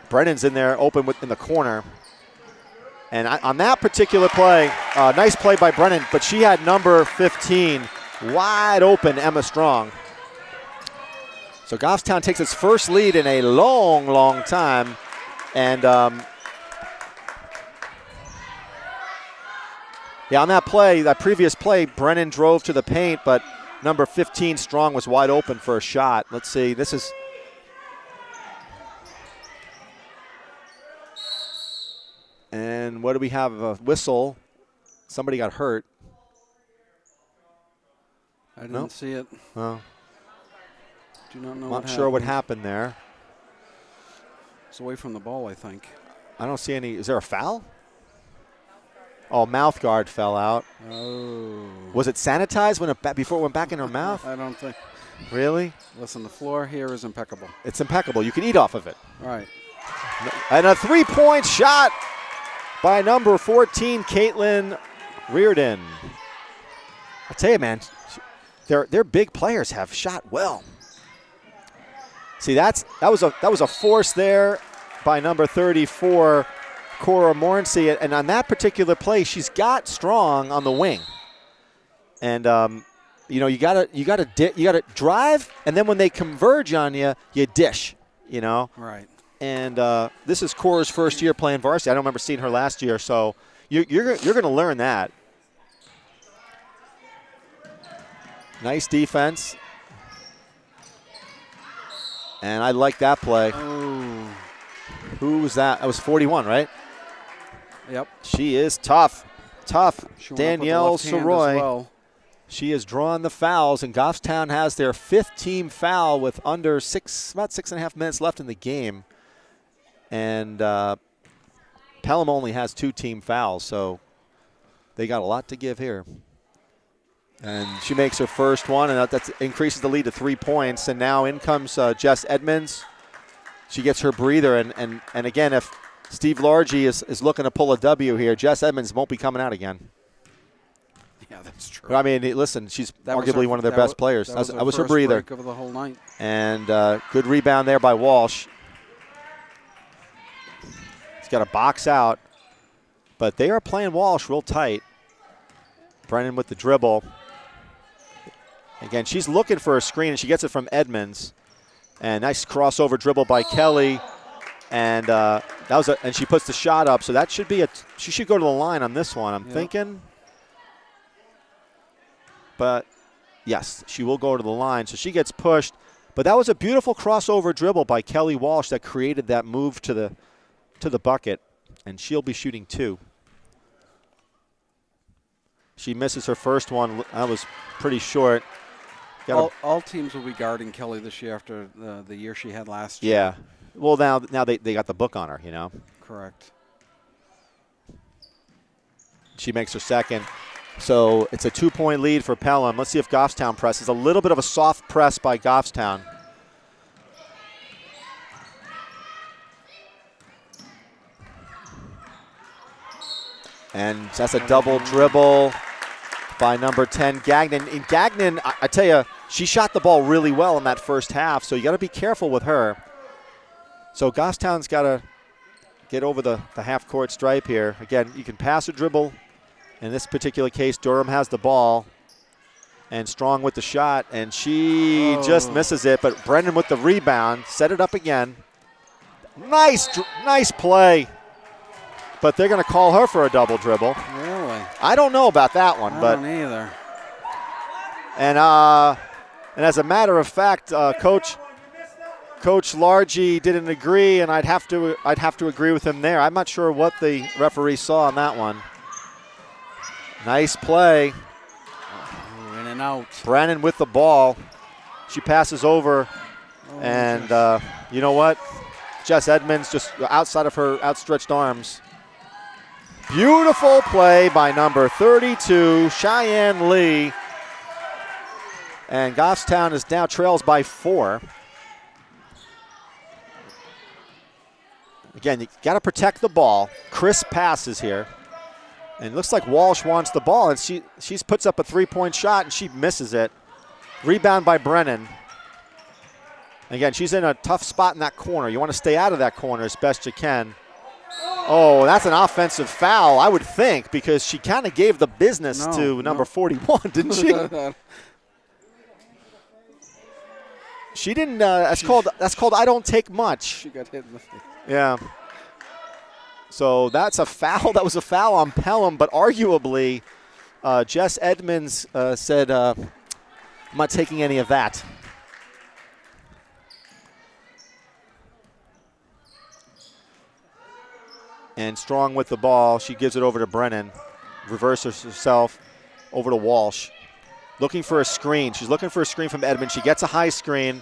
S1: Brennan's in there open in the corner. And on that particular play, nice play by Brennan, but she had number 15 wide open, Emma Strong. So Goffstown takes its first lead in a long, long time. And, on that play, that previous play, Brennan drove to the paint, but number 15, Strong, was wide open for a shot. Let's see. This is – and what do we have? A whistle. Somebody got hurt.
S2: I didn't see it.
S1: Oh.
S2: Do not know
S1: Not sure what happened there.
S2: It's away from the ball, I think.
S1: I don't see any. Is there a foul? Oh, mouth guard fell out.
S2: Oh.
S1: Was it sanitized before it went back in her mouth?
S2: I don't think.
S1: Really?
S2: Listen, the floor here is impeccable.
S1: It's impeccable. You can eat off of it.
S2: Right.
S1: And a 3-point shot by number 14, Caitlin Reardon. I tell you, man, their big players have shot well. See, that was a force there by number 34, Cora Morency, and on that particular play, she's got Strong on the wing, and you gotta drive, and then when they converge on you, you dish,
S2: Right.
S1: And this is Cora's first year playing varsity. I don't remember seeing her last year, so you're going to learn that. Nice defense. And I like that play.
S2: Oh.
S1: Who was that? That was 41, right?
S2: Yep.
S1: She is tough.
S2: She
S1: Danielle Soroy.
S2: Well.
S1: She has drawn the fouls, and Goffstown has their 5th team foul with about 6.5 minutes left in the game. And Pelham only has 2 team fouls, so they got a lot to give here. And she makes her first one, and that increases the lead to 3 points. And now in comes Jess Edmonds. She gets her breather. And again, if Steve Largy is looking to pull a W here, Jess Edmonds won't be coming out again.
S2: Yeah, that's true.
S1: But, I mean, listen, she's arguably one of their best players. That was her breather.
S2: Break of the whole night.
S1: And good rebound there by Walsh. He's got a box out. But they are playing Walsh real tight. Brennan with the dribble. Again, she's looking for a screen, and she gets it from Edmonds. And nice crossover dribble by Kelly. And and she puts the shot up. So that should be she should go to the line on this one, I'm thinking. But yes, she will go to the line. So she gets pushed. But that was a beautiful crossover dribble by Kelly Walsh that created that move to the bucket. And she'll be shooting 2. She misses her first one. That was pretty short.
S2: All teams will be guarding Kelly this year after the year she had last year.
S1: Yeah. Well, now they got the book on her, you know.
S2: Correct.
S1: She makes her second. So it's a 2-point lead for Pelham. Let's see if Goffstown presses. A little bit of a soft press by Goffstown. And that's a double dribble by number 10, Gagnon. And Gagnon, I tell you, she shot the ball really well in that first half, so you got to be careful with her. So Goffstown's got to get over the half-court stripe here. Again, you can pass or dribble. In this particular case, Durham has the ball. And Strong with the shot, and she just misses it. But Brennan with the rebound, set it up again. Nice play. But they're going to call her for a double dribble.
S2: Really?
S1: I don't know about that one.
S2: I don't either.
S1: And as a matter of fact, Coach Largy didn't agree, and I'd have to agree with him there. I'm not sure what the referee saw on that one. Nice play.
S2: In and out.
S1: Brennan with the ball. She passes over, and you know what? Jess Edmonds just outside of her outstretched arms. Beautiful play by number 32, Cheyenne Lee. And Goffstown is now trails by 4. Again, you got to protect the ball. Crisp passes here. And it looks like Walsh wants the ball, and she puts up a 3-point shot, and she misses it. Rebound by Brennan. Again, she's in a tough spot in that corner. You want to stay out of that corner as best you can. Oh, that's an offensive foul, I would think, because she kind of gave the business to number 41, didn't she? She didn't. That's called I don't take much.
S2: She got hit in the face.
S1: Yeah. So that's a foul. That was a foul on Pelham, but arguably, Jess Edmonds said, "I'm not taking any of that." And Strong with the ball. She gives it over to Brennan. Reverses herself over to Walsh. Looking for a screen. She's looking for a screen from Edmonds. She gets a high screen.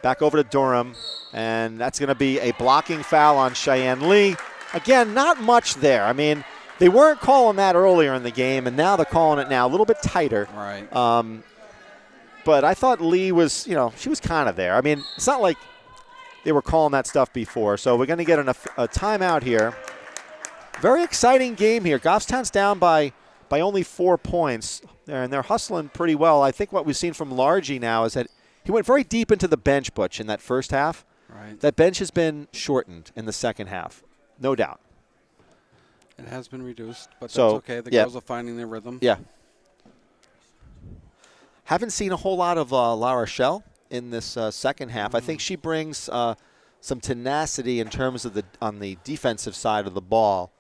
S1: Back over to Durham. And that's going to be a blocking foul on Cheyenne Lee. Again, not much there. I mean, they weren't calling that earlier in the game, and now they're calling it now. A little bit tighter.
S2: Right.
S1: But I thought Lee was, she was kind of there. I mean, it's not like they were calling that stuff before. So we're going to get a timeout here. Very exciting game here. Goffstown's down by only 4 points, and they're hustling pretty well. I think what we've seen from Largy now is that he went very deep into the bench, Butch, in that first half.
S2: Right.
S1: That bench has been shortened in the second half, no doubt.
S2: It has been reduced, but
S1: so,
S2: that's okay. The girls are finding their rhythm.
S1: Yeah. Haven't seen a whole lot of La Rochelle in this second half. I think she brings some tenacity in terms of on the defensive side of the ball.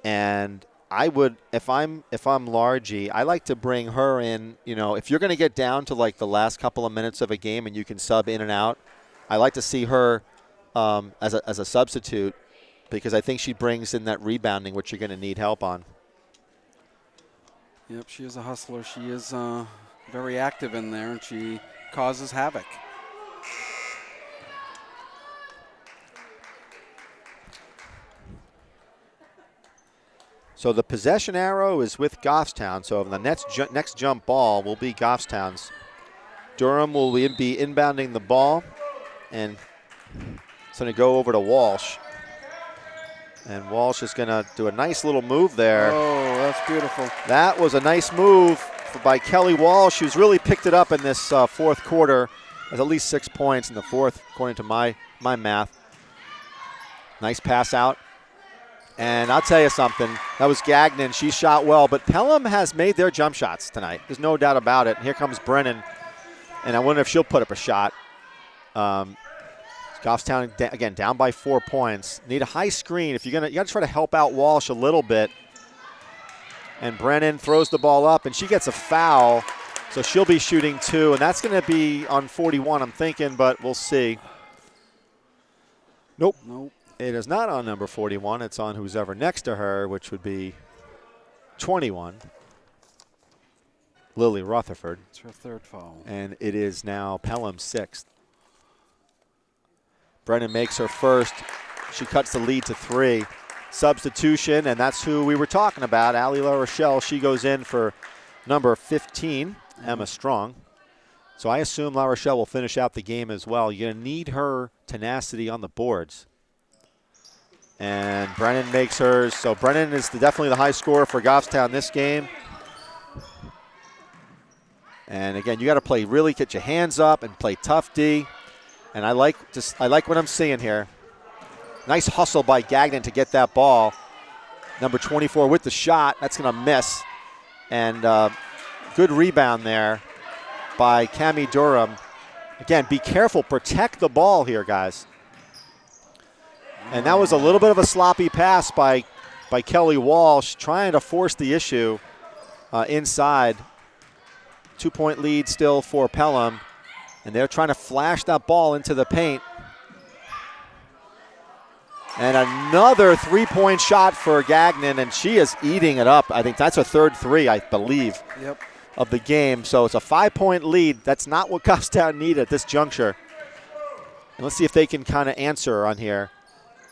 S1: And I would, if I'm Largy, I like to bring her in. If you're going to get down to like the last couple of minutes of a game and you can sub in and out, I like to see her as a substitute, because I think she brings in that rebounding, which you're going to need help on.
S2: Yep, she is a hustler. She is very active in there, and she causes havoc.
S1: So the possession arrow is with Goffstown. So the next jump ball will be Goffstown's. Durham will be inbounding the ball, and it's going to go over to Walsh. And Walsh is going to do a nice little move there.
S2: Oh, that's beautiful.
S1: That was a nice move by Kelly Walsh, who's really picked it up in this fourth quarter. Has at least 6 points in the fourth, according to my math. Nice pass out. And I'll tell you something. That was Gagnon. She shot well. But Pelham has made their jump shots tonight. There's no doubt about it. And here comes Brennan. And I wonder if she'll put up a shot. Goffstown, again, down by 4 points. Need a high screen. If you got to try to help out Walsh a little bit. And Brennan throws the ball up, and she gets a foul. So she'll be shooting 2. And that's going to be on 41, I'm thinking, but we'll see. Nope. It is not on number 41. It's on who's ever next to her, which would be 21. Lily Rutherford.
S2: It's her third foul.
S1: And it is now Pelham's 6th. Brennan makes her first. She cuts the lead to 3. Substitution, and that's who we were talking about, Allie La Rochelle. She goes in for number 15, Emma Strong. So I assume La Rochelle will finish out the game as well. You're going to need her tenacity on the boards. And Brennan makes hers. So Brennan is definitely the high scorer for Goffstown this game. And again, you got to really get your hands up and play tough D. And I like what I'm seeing here. Nice hustle by Gagnon to get that ball. Number 24 with the shot. That's going to miss. And good rebound there by Cami Durham. Again, be careful. Protect the ball here, guys. And that was a little bit of a sloppy pass by Kelly Walsh, trying to force the issue inside. 2-point lead still for Pelham. And they're trying to flash that ball into the paint. And another 3-point shot for Gagnon, and she is eating it up. I think that's her third 3, I believe, of the game. So it's a 5-point lead. That's not what Goffstown needed at this juncture. And let's see if they can kind of answer on here.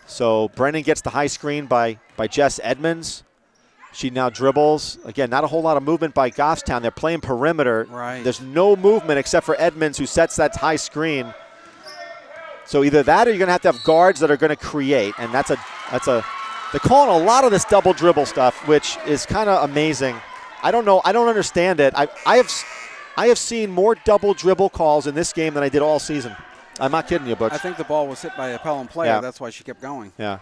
S1: So Brennan gets the high screen by Jess Edmonds. She now dribbles. Again, not a whole lot of movement by Goffstown. They're playing perimeter.
S2: Right.
S1: There's no movement except for Edmonds, who sets that high screen. So either that or you're going to have guards that are going to create. And they're calling a lot of this double dribble stuff, which is kind of amazing. I don't know. I don't understand it. I have seen more double dribble calls in this game than I did all season. I'm not kidding you, Butch.
S2: I think the ball was hit by a Pelham player. Yeah. That's why she kept going.
S1: Yeah.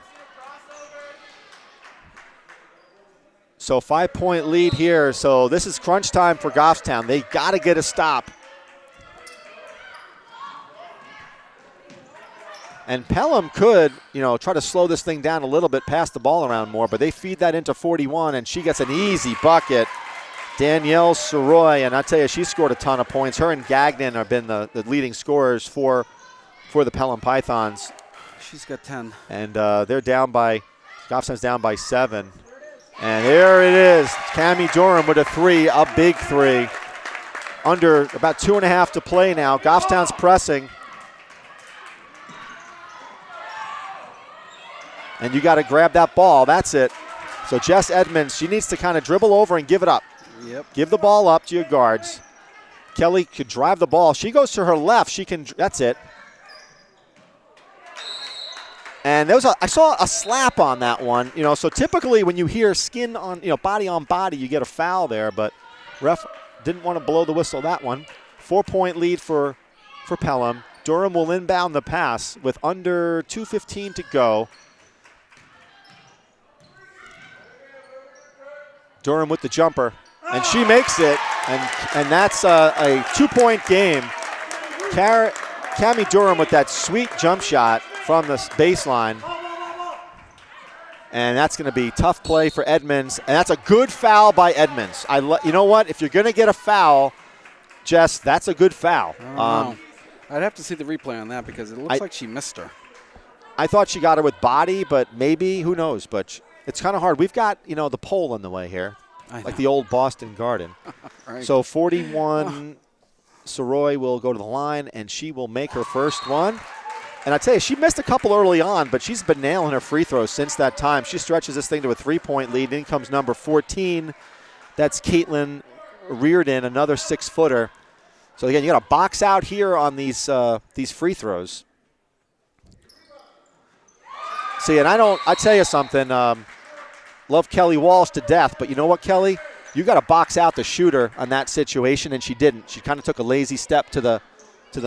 S1: So 5-point lead here. So this is crunch time for Goffstown. They got to get a stop. And Pelham could, try to slow this thing down a little bit, pass the ball around more, but they feed that into 41, and she gets an easy bucket. Danielle Soroy, and I tell you, she scored a ton of points. Her and Gagnon have been the leading scorers for the Pelham Pythons.
S2: She's got 10. And
S1: they're down by, Goffstown's down by 7. And there it is, Cami Durham with a 3, a big 3. Under about 2.5 to play now. Goffstown's pressing. And you got to grab that ball. That's it. So Jess Edmonds, she needs to kind of dribble over and give it up.
S2: Yep.
S1: Give the ball up to your guards. Kelly could drive the ball. She goes to her left. She can. That's it. And I saw a slap on that one. So typically when you hear skin on, body on body, you get a foul there. But ref didn't want to blow the whistle that one. 4-point lead for Pelham. Durham will inbound the pass with under 2:15 to go. Durham with the jumper, and she makes it, and that's a 2-point game. Cami Durham with that sweet jump shot from the baseline, and that's going to be tough play for Edmonds, and that's a good foul by Edmonds. You know what? If you're going to get a foul, Jess, that's a good foul.
S2: I'd have to see the replay on that because it looks like she missed her.
S1: I thought she got her with body, but maybe, who knows, but it's kind of hard. We've got, the pole in the way here, like the old Boston Garden.
S2: Right.
S1: So 41, Soroy will go to the line, and she will make her first one. And I tell you, she missed a couple early on, but she's been nailing her free throws since that time. She stretches this thing to a 3-point lead. In comes number 14. That's Caitlin Reardon, another 6-footer. So again, you got to box out here on these free throws. See, and I tell you something, love Kelly Walsh to death, but you know what, Kelly? You got to box out the shooter on that situation, and she didn't. She kind of took a lazy step to the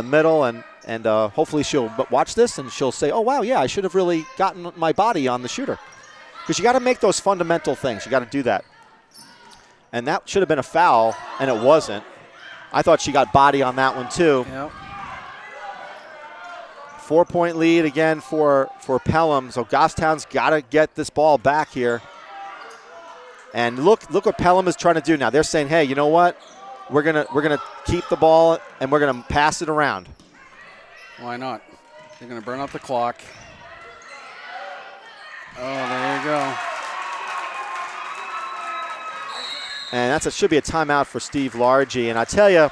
S1: middle, and hopefully she'll watch this and she'll say, oh, wow, yeah, I should have really gotten my body on the shooter. Because you got to make those fundamental things. You got to do that. And that should have been a foul, and it wasn't. I thought she got body on that one too.
S2: Yep.
S1: 4-point lead again for Pelham. So Goffstown's got to get this ball back here. And look what Pelham is trying to do now. They're saying, hey, you know what? We're gonna keep the ball and we're gonna pass it around.
S2: Why not? They're gonna burn up the clock. Oh, there you go.
S1: And should be a timeout for Steve Largy. And I tell you,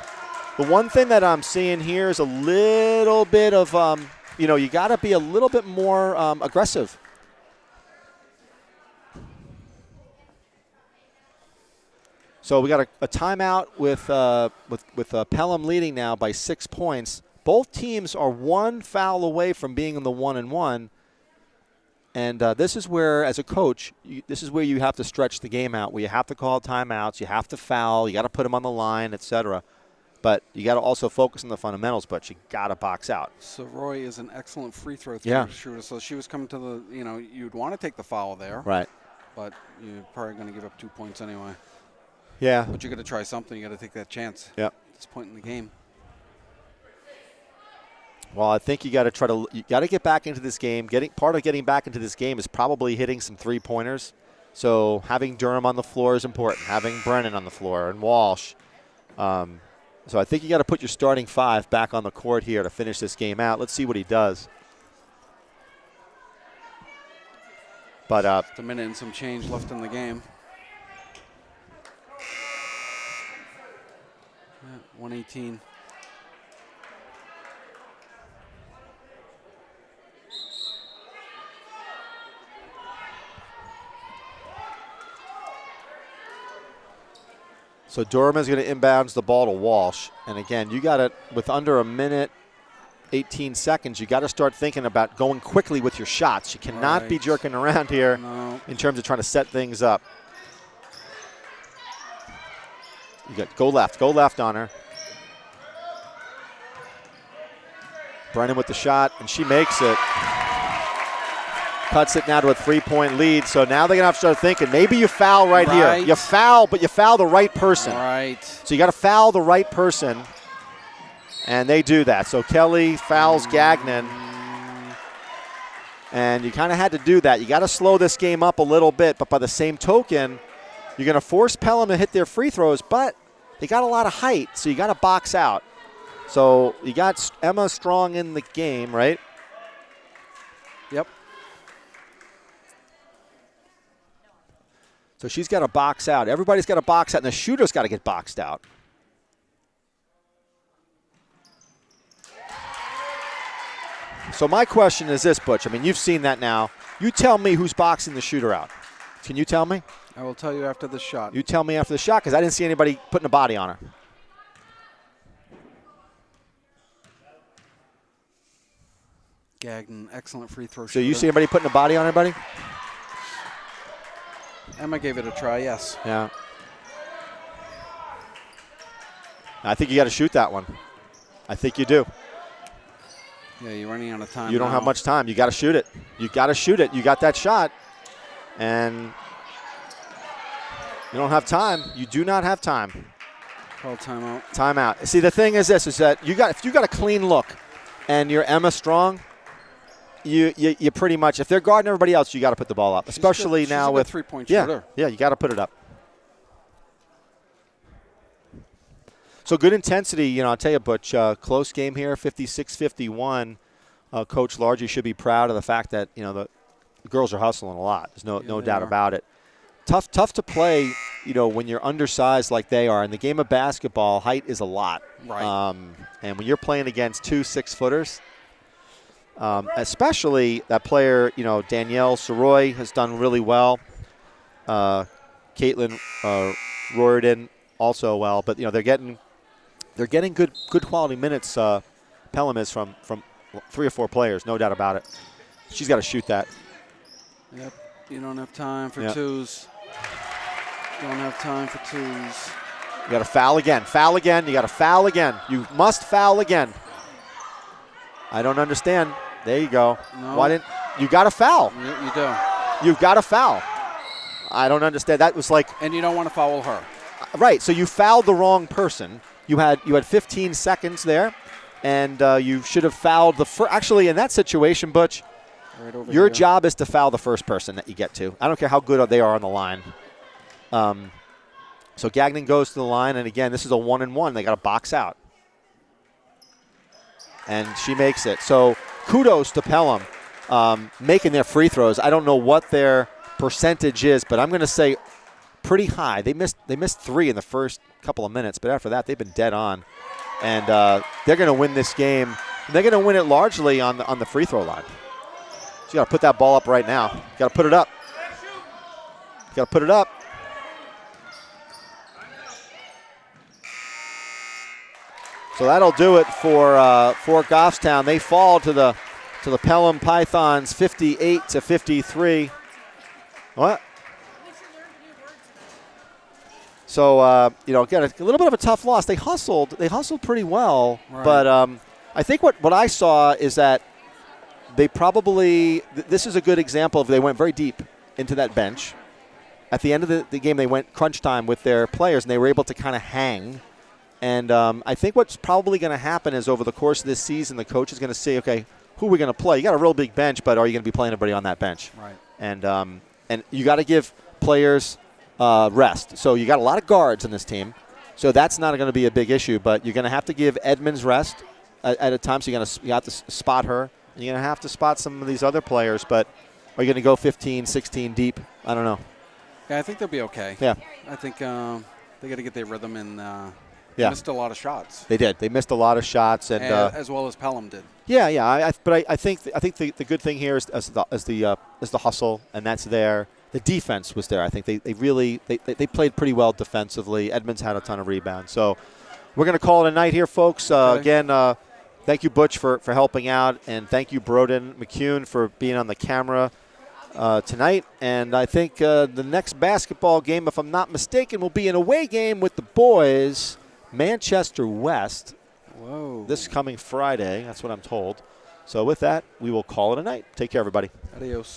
S1: the one thing that I'm seeing here is a little bit of, you got to be a little bit more aggressive. So we got a timeout with Pelham leading now by 6 points. Both teams are one foul away from being in the 1-and-1. And this is where, as a coach, this is where you have to stretch the game out, where you have to call timeouts, you have to foul, you got to put them on the line, etc. But you got to also focus on the fundamentals, but you got to box out.
S2: So Roy is an excellent free throw shooter. So she was coming to the, you'd want to take the foul there.
S1: Right.
S2: But you're probably going to give up 2 points anyway.
S1: Yeah.
S2: But you got to try something. You got to take that chance.
S1: Yep.
S2: At this point in the game.
S1: Well, I think you got to get back into this game. Part of getting back into this game is probably hitting some 3-pointers. So having Durham on the floor is important. Having Brennan on the floor and Walsh. So I think you got to put your starting 5 back on the court here to finish this game out. Let's see what he does. But
S2: just a minute and some change left in the game. 118.
S1: So Durham is going to inbounds the ball to Walsh. And again, you got it with under a minute, 18 seconds. You got to start thinking about going quickly with your shots. You cannot be jerking around here in terms of trying to set things up. You got go left on her. Brennan with the shot, and she makes it. Cuts it now to a 3-point lead. So now they're going to have to start thinking, maybe you foul right here. You foul, but you foul the right person.
S2: Right.
S1: So you got to foul the right person, and they do that. So Kelly fouls Gagnon, and you kind of had to do that. You got to slow this game up a little bit, but by the same token, you're going to force Pelham to hit their free throws, but they got a lot of height, so you got to box out. So you got Emma Strong in the game, right?
S2: Yep.
S1: So she's got to box out. Everybody's got to box out, and the shooter's got to get boxed out. So my question is this, Butch. I mean, you've seen that now. You tell me who's boxing the shooter out. Can you tell me?
S2: I will tell you after the shot.
S1: You tell me after the shot, because I didn't see anybody putting a body on her.
S2: Gagnon, excellent free throw shooter.
S1: So you see anybody putting a body on anybody?
S2: Emma gave it a try, yes.
S1: Yeah. I think you got to shoot that one. I think you do.
S2: Yeah, you're running out of time.
S1: You don't have much time. You got to shoot it. You got to shoot it. You got that shot, and you don't have time. You do not have time.
S2: Call timeout.
S1: Timeout. See, the thing is this: is that if you got a clean look, and you're Emma Strong, you pretty much, if they're guarding everybody else, you got to put the ball up. Especially now with
S2: 3-point shooter.
S1: Yeah, you got to put it up. So good intensity, I'll tell you, Butch, close game here, 56-51. Coach Largy should be proud of the fact that, the girls are hustling a lot. There's no doubt about it. Tough to play, when you're undersized like they are. In the game of basketball, height is a lot.
S2: Right.
S1: And when you're playing against 2 6-footers, Especially that player, Danielle Soroy has done really well. Caitlin Royden also well, but they're getting good quality minutes. Pelham is from 3 or 4 players, no doubt about it. She's got to shoot that.
S2: Yep. You don't have time for twos. Don't have time for twos.
S1: You got to foul again. Foul again. You got to foul again. You must foul again. I don't understand. There you go.
S2: No.
S1: Why didn't you got to foul?
S2: You do.
S1: You've got to foul. I don't understand. That was like.
S2: And you don't want to foul her.
S1: Right. So you fouled the wrong person. You had 15 seconds there, and you should have fouled the first. Actually, in that situation, Butch,
S2: right over
S1: your
S2: here.
S1: job is to foul the first person that you get to. I don't care how good they are on the line. So Gagnon goes to the line, and again, this is a 1-and-1. They got to box out. And she makes it. So kudos to Pelham making their free throws. I don't know what their percentage is, but I'm going to say pretty high. They missed 3 in the first couple of minutes, but after that, they've been dead on. And they're going to win this game. And they're going to win it largely on the free throw line. So you got to put that ball up right now. You got to put it up. You got to put it up. So that'll do it for Goffstown. They fall to the Pelham Pythons 58-53. What? So again, a little bit of a tough loss. They hustled pretty well,
S2: right.
S1: But I think what I saw is that they probably this is a good example of they went very deep into that bench. At the end of the game, they went crunch time with their players, and they were able to kind of hang. And I think what's probably going to happen is over the course of this season, the coach is going to say, okay, who are we going to play? You got a real big bench, but are you going to be playing anybody on that bench?
S2: Right.
S1: And you got to give players rest. So you got a lot of guards in this team, so that's not going to be a big issue. But you're going to have to give Edmonds rest at a time. So you have to spot her, and you're going to have to spot some of these other players. But are you going to go 15, 16 deep? I don't know.
S2: Yeah, I think they'll be okay.
S1: Yeah.
S2: I think they got to get their rhythm and.
S1: Yeah.
S2: Missed a lot of shots.
S1: They did. They missed a lot of shots, and
S2: as well as Pelham did.
S1: Yeah. But I think the good thing here is the hustle, and that's there. The defense was there. I think they really played pretty well defensively. Edmonds had a ton of rebounds. So we're going to call it a night here, folks.
S2: Okay.
S1: Again, thank you, Butch, for helping out, and thank you, Broden McCune, for being on the camera tonight. And I think the next basketball game, if I'm not mistaken, will be an away game with the boys. Manchester West.
S2: Whoa.
S1: This coming Friday. That's what I'm told. So with that, we will call it a night. Take care, everybody.
S2: Adios.